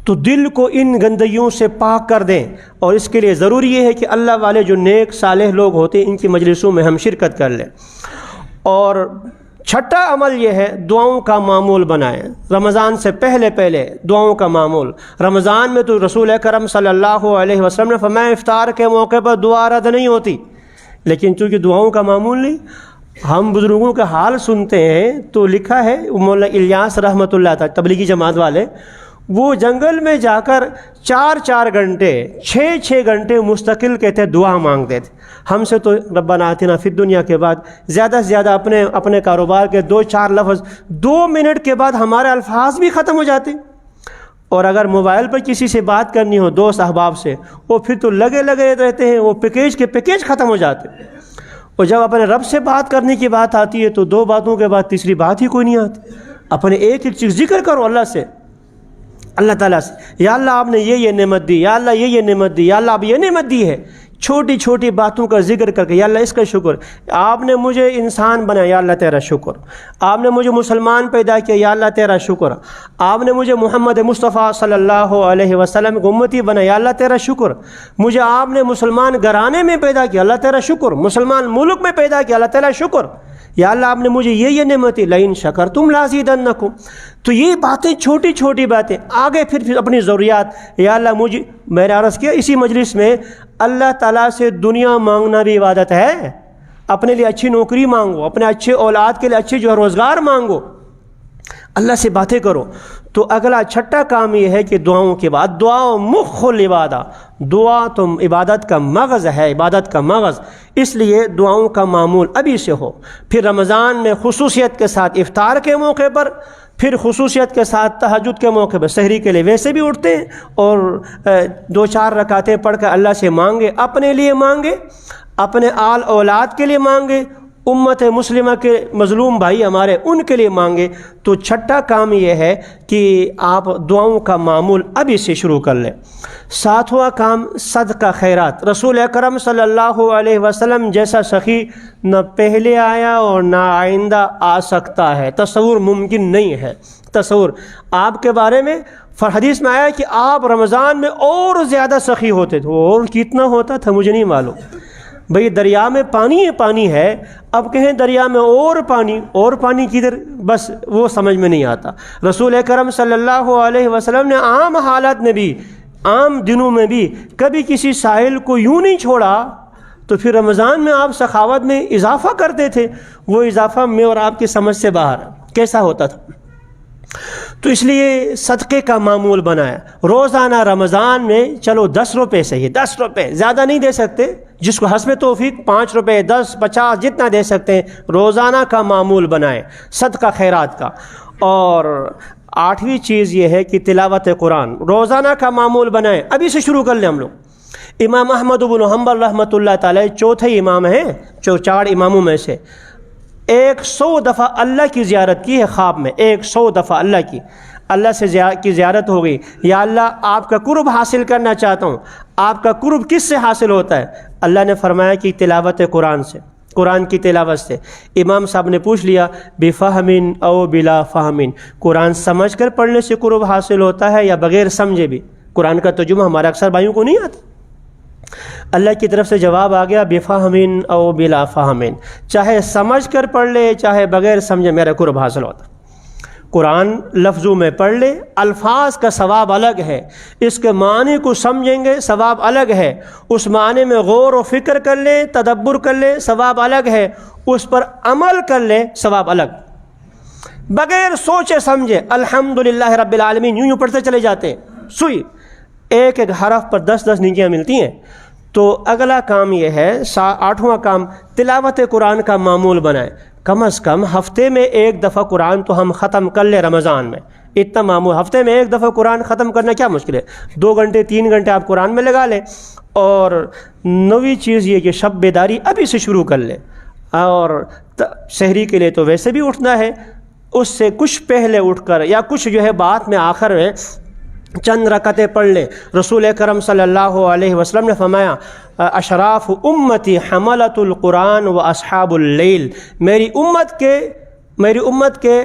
S1: تو دل کو ان گندگیوں سے پاک کر دیں. اور اس کے لیے ضروری یہ ہے کہ اللہ والے جو نیک صالح لوگ ہوتے ہیں ان کی مجلسوں میں ہم شرکت کر لیں. اور 6واں عمل یہ ہے دعاؤں کا معمول بنائیں. رمضان سے پہلے دعاؤں کا معمول. رمضان میں تو رسول اکرم صلی اللہ علیہ وسلم نے فرمایا افطار کے موقع پر دعا رد نہیں ہوتی, لیکن چونکہ دعاؤں کا معمول نہیں, ہم بزرگوں کا حال سنتے ہیں تو لکھا ہے مولانا الیاس رحمۃ اللہ تعالی تبلیغی جماعت والے, وہ جنگل میں جا کر 4 گھنٹے 6 گھنٹے مستقل کہتے دعا مانگتے تھے. ہم سے تو ربنا آتنا فی الدنیا کے بعد زیادہ سے زیادہ اپنے کاروبار کے 2-4 لفظ 2 منٹ کے بعد ہمارے الفاظ بھی ختم ہو جاتے. اور اگر موبائل پر کسی سے بات کرنی ہو دوست احباب سے، وہ پھر تو لگے رہتے ہیں، وہ پیکیج کے پیکیج ختم ہو جاتے ہیں، اور جب اپنے رب سے بات کرنے کی بات آتی ہے تو 2 باتوں کے بعد تیسری بات ہی کوئی نہیں آتی۔ اپنے ایک چیز ذکر کرو اللہ سے، اللہ تعالیٰ سے، یا اللہ آپ نے یہ نعمت دی، یا اللہ یہ نعمت دی، یا اللہ آپ یہ نعمت دی ہے، چھوٹی چھوٹی باتوں کا ذکر کر کے، یا اللہ اس کا شکر، آپ نے مجھے انسان بنایا، یا اللہ تیرا شکر، آپ نے مجھے مسلمان پیدا کیا، یا اللہ تیرا شکر، آپ نے مجھے محمد مصطفیٰ صلی اللہ علیہ وسلم کی امتی بنایا، یا اللہ تیرا شکر، مجھے آپ نے مسلمان گھرانے میں پیدا کیا، اللہ تیرا شکر، مسلمان ملک میں پیدا کیا، اللہ تیرا شکر، یا اللہ آپ نے مجھے یہ نعمت، لئن شکرتم لازیدنکم۔ تو یہ باتیں چھوٹی چھوٹی باتیں، آگے پھر اپنی ضروریات، یا اللہ مجھے، میں نے عرض کیا اسی مجلس میں، اللہ تعالیٰ سے دنیا مانگنا بھی عبادت ہے، اپنے لیے اچھی نوکری مانگو، اپنے اچھے اولاد کے لیے اچھے جو روزگار مانگو، اللہ سے باتیں کرو۔ تو اگلا چھٹا کام یہ ہے کہ دعاؤں کے بعد، دعا مخ العبادہ، دعا تو عبادت کا مغز ہے، عبادت کا مغز، اس لیے دعاؤں کا معمول ابھی سے ہو۔ پھر رمضان میں خصوصیت کے ساتھ افطار کے موقع پر، پھر خصوصیت کے ساتھ تہجد کے موقع پر، سحری کے لیے ویسے بھی اٹھتے ہیں اور 2-4 رکعتیں پڑھ کر اللہ سے مانگے، اپنے لیے مانگے، اپنے آل اولاد کے لیے مانگے، امت مسلمہ کے مظلوم بھائی ہمارے ان کے لیے مانگے۔ تو چھٹا کام یہ ہے کہ آپ دعاؤں کا معمول ابھی سے شروع کر لیں۔ 7واں کام صدقہ خیرات۔ رسول اکرم صلی اللہ علیہ وسلم جیسا سخی نہ پہلے آیا اور نہ آئندہ آ سکتا ہے، تصور ممکن نہیں ہے۔ تصور آپ کے بارے میں حدیث میں آیا کہ آپ رمضان میں اور زیادہ سخی ہوتے تھے، اور کتنا ہوتا تھا مجھے نہیں معلوم۔ بھئی دریا میں پانی ہے، اب کہیں دریا میں اور پانی کدھر، بس وہ سمجھ میں نہیں آتا۔ رسول اکرم صلی اللہ علیہ وسلم نے عام حالات میں بھی، عام دنوں میں بھی کبھی کسی ساحل کو یوں نہیں چھوڑا، تو پھر رمضان میں آپ سخاوت میں اضافہ کرتے تھے۔ وہ اضافہ میں اور آپ کی سمجھ سے باہر کیسا ہوتا تھا؟ تو اس لیے صدقے کا معمول بنایا۔ روزانہ رمضان میں چلو 10 روپے سے ہی، 10 روپے زیادہ نہیں دے سکتے، جس کو حسب توفیق 5 روپے 10 50 جتنا دے سکتے ہیں، روزانہ کا معمول بنائیں صدقہ خیرات کا۔ اور 8ویں چیز یہ ہے کہ تلاوت قرآن روزانہ کا معمول بنائیں، ابھی سے شروع کر لیں ہم لوگ۔ امام احمد بن حنبل رحمۃ اللہ تعالی چوتھے امام ہیں، 4 اماموں میں سے، 100 دفعہ اللہ کی زیارت کی ہے خواب میں، 100 دفعہ اللہ سے کی زیارت ہو گئی، یا اللہ آپ کا قرب حاصل کرنا چاہتا ہوں۔ آپ کا قرب کس سے حاصل ہوتا ہے؟ اللہ نے فرمایا کہ تلاوت قرآن سے، قرآن کی تلاوت سے۔ امام صاحب نے پوچھ لیا بفہم او بلا فہم، قرآن سمجھ کر پڑھنے سے قرب حاصل ہوتا ہے یا بغیر سمجھے بھی؟ قرآن کا ترجمہ ہمارے اکثر بھائیوں کو نہیں آتا۔ اللہ کی طرف سے جواب آ گیا بفہم او بلا فہم، چاہے سمجھ کر پڑھ لے چاہے بغیر سمجھے میرا قرب حاصل ہوتا۔ قرآن لفظوں میں پڑھ لے، الفاظ کا ثواب الگ ہے، اس کے معنی کو سمجھیں گے ثواب الگ ہے، اس معنی میں غور و فکر کر لے، تدبر کر لے، ثواب الگ ہے، اس پر عمل کر لے، ثواب الگ۔ بغیر سوچے سمجھے الحمدللہ رب العالمین یوں پڑھتے چلے جاتے ہیں، سوئی ایک حرف پر 10 نیکیاں ملتی ہیں۔ تو اگلا کام یہ ہے، 8واں کام تلاوت قرآن کا معمول بنائیں۔ کم از کم ہفتے میں 1 دفعہ قرآن تو ہم ختم کر لیں رمضان میں، اتنا معمول۔ ہفتے میں 1 دفعہ قرآن ختم کرنا کیا مشکل ہے؟ 2 گھنٹے 3 گھنٹے آپ قرآن میں لگا لیں۔ اور 9ویں چیز یہ کہ شب بیداری ابھی سے شروع کر لیں، اور سحری کے لیے تو ویسے بھی اٹھنا ہے، اس سے کچھ پہلے اٹھ کر یا کچھ جو ہے بعد میں آخر میں چند رکعتیں پڑھ لیں۔ رسول اکرم صلی اللہ علیہ وسلم نے فرمایا اشراف امتی حملۃ القرآن و اصحاب اللیل، میری امت کے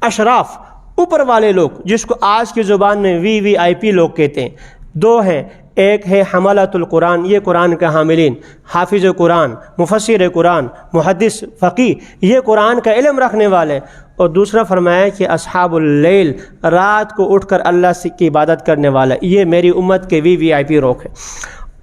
S1: اشراف، اوپر والے لوگ، جس کو آج کی زبان میں VIP لوگ کہتے ہیں، 2 ہیں۔ ایک ہے حملۃ القرآن، یہ قرآن کا حاملین، حافظ قرآن، مفسر قرآن، محدث، فقیہ، یہ قرآن کا علم رکھنے والے۔ اور دوسرا فرمایا کہ اصحاب اللیل، رات کو اٹھ کر اللہ کی عبادت کرنے والا، یہ میری امت کے VIP لوگ ہیں۔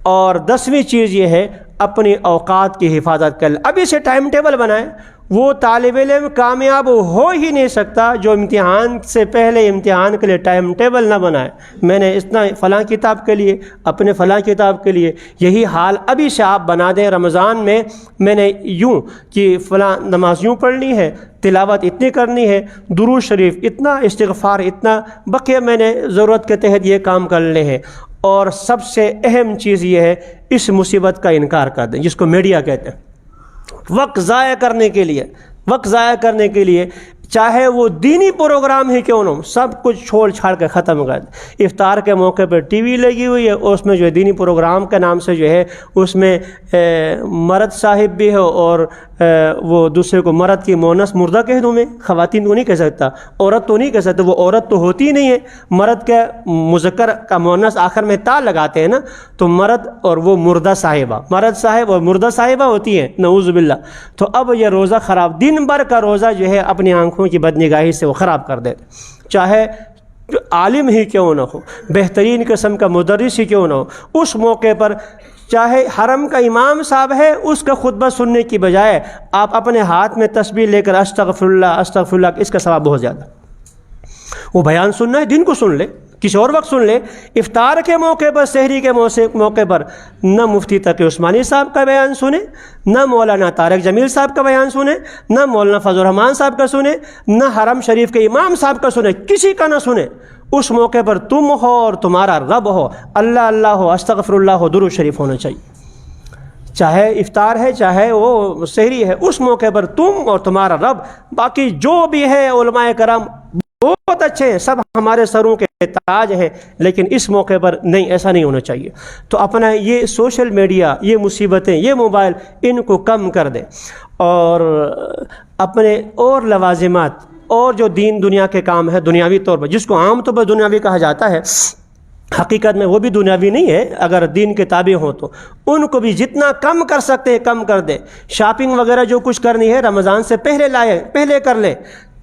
S1: اور 10ویں چیز یہ ہے اپنی اوقات کی حفاظت کر لیں، ابھی سے ٹائم ٹیبل بنائیں۔ وہ طالب علم کامیاب ہو ہی نہیں سکتا جو امتحان سے پہلے امتحان کے لیے ٹائم ٹیبل نہ بنائے، میں نے اتنا فلاں کتاب کے لیے، اپنے فلاں کتاب کے لیے. یہی حال ابھی سے آپ بنا دیں. رمضان میں میں نے یوں کہ فلاں نماز یوں پڑھنی ہے، تلاوت اتنی کرنی ہے، درود شریف اتنا، استغفار اتنا، بقیہ میں نے ضرورت کے تحت یہ کام کرنے ہیں. اور سب سے اہم چیز یہ ہے، اس مصیبت کا انکار کر دیں جس کو میڈیا کہتے ہیں. وقت ضائع کرنے کے لیے چاہے وہ دینی پروگرام ہی کیوں نہ ہو، سب کچھ چھوڑ چھاڑ کے ختم کر دیں. افطار کے موقع پہ ٹی وی لگی ہوئی ہے، اس میں جو ہے دینی پروگرام کے نام سے جو ہے اس میں مرد صاحب بھی ہے، اور وہ دوسرے کو مرد کی مونس مردہ کہہ دوں میں، خواتین کو نہیں کہہ سکتا، عورت تو نہیں کہہ سکتا، وہ عورت تو ہوتی ہی نہیں ہے. مرد کے مذکر کا مونس آخر میں تا لگاتے ہیں نا، تو مرد اور وہ مردہ صاحبہ، مرد صاحب اور مردہ صاحبہ ہوتی ہیں، نعوذ باللہ. تو اب یہ روزہ خراب، دن بھر کا روزہ جو ہے اپنی آنکھوں کی بدنگاہی سے وہ خراب کر دے. چاہے عالم ہی کیوں نہ ہو، بہترین قسم کا مدرس ہی کیوں نہ ہو، اس موقع پر چاہے حرم کا امام صاحب ہے، اس کا خطبہ سننے کی بجائے آپ اپنے ہاتھ میں تسبیح لے کر استغفر اللہ، اس کا ثواب بہت زیادہ. وہ بیان سننا ہے، دن کو سن لے، کسی اور وقت سن لے. افطار کے موقع پر، سحری کے موقع پر نہ مفتی تقی عثمانی صاحب کا بیان سنیں، نہ مولانا طارق جمیل صاحب کا بیان سنیں، نہ مولانا فضل الرحمان صاحب کا سنیں، نہ حرم شریف کے امام صاحب کا سنیں، کسی کا نہ سنیں. اس موقع پر تم ہو اور تمہارا رب ہو، اللہ اللہ ہو، استغفر اللہ ہو، درود شریف ہونا چاہیے. چاہے افطار ہے، چاہے وہ سحری ہے، اس موقع پر تم اور تمہارا رب. باقی جو بھی ہے علماء کرام بہت اچھے ہیں، سب ہمارے سروں کے تاج ہیں، لیکن اس موقع پر نہیں، ایسا نہیں ہونا چاہیے. تو اپنا یہ سوشل میڈیا، یہ مصیبتیں، یہ موبائل، ان کو کم کر دیں، اور اپنے اور لوازمات اور جو دین دنیا کے کام ہے دنیاوی طور پر، جس کو عام طور پر دنیاوی کہا جاتا ہے، حقیقت میں وہ بھی دنیاوی نہیں ہے اگر دین کے تابع ہوں تو، ان کو بھی جتنا کم کر سکتے ہیں کم کر دیں. شاپنگ وغیرہ جو کچھ کرنی ہے رمضان سے پہلے لائیں، پہلے کر لیں.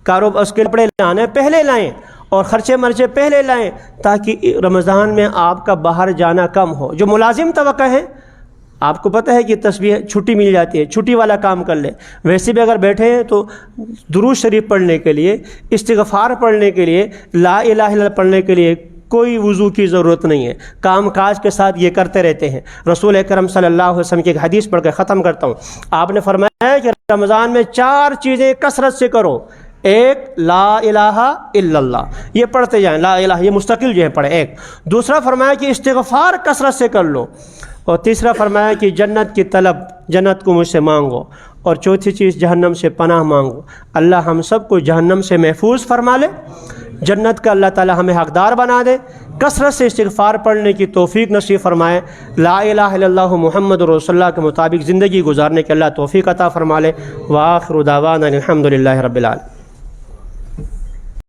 S1: کاروبار اس کے کپڑے لانے پہلے لائیں، اور خرچے مرچے پہلے لائیں، تاکہ رمضان میں آپ کا باہر جانا کم ہو. جو ملازم طبقہ ہے، آپ کو پتہ ہے کہ تسبیح چھٹی مل جاتی ہے، چھٹی والا کام کر لیں. ویسے بھی اگر بیٹھے ہیں تو درود شریف پڑھنے کے لیے، استغفار پڑھنے کے لیے، لا الہ الا اللہ پڑھنے کے لیے کوئی وضو کی ضرورت نہیں ہے. کام کاج کے ساتھ یہ کرتے رہتے ہیں. رسول اکرم صلی اللہ علیہ وسلم کی ایک حدیث پڑھ کے ختم کرتا ہوں. آپ نے فرمایا کہ رمضان میں 4 چیزیں کثرت سے کرو. ایک، لا الہ الا اللہ، یہ پڑھتے جائیں، لا الہ، یہ مستقل جو ہے پڑھیں. ایک. دوسرا فرمایا کہ استغفار کثرت سے کر لو. اور تیسرا فرمایا کہ جنت کی طلب، جنت کو مجھ سے مانگو. اور چوتھی چیز جہنم سے پناہ مانگو. اللہ ہم سب کو جہنم سے محفوظ فرما لے، جنت کا اللہ تعالی ہمیں حقدار بنا دے. کثرت سے استغفار پڑھنے کی توفیق نصیب فرمائے. لا الہ الا اللہ محمد رسول اللہ کے مطابق زندگی گزارنے کے اللہ توفیق عطا فرما لے. وآخر دعوانا الحمد للہ رب العالمین.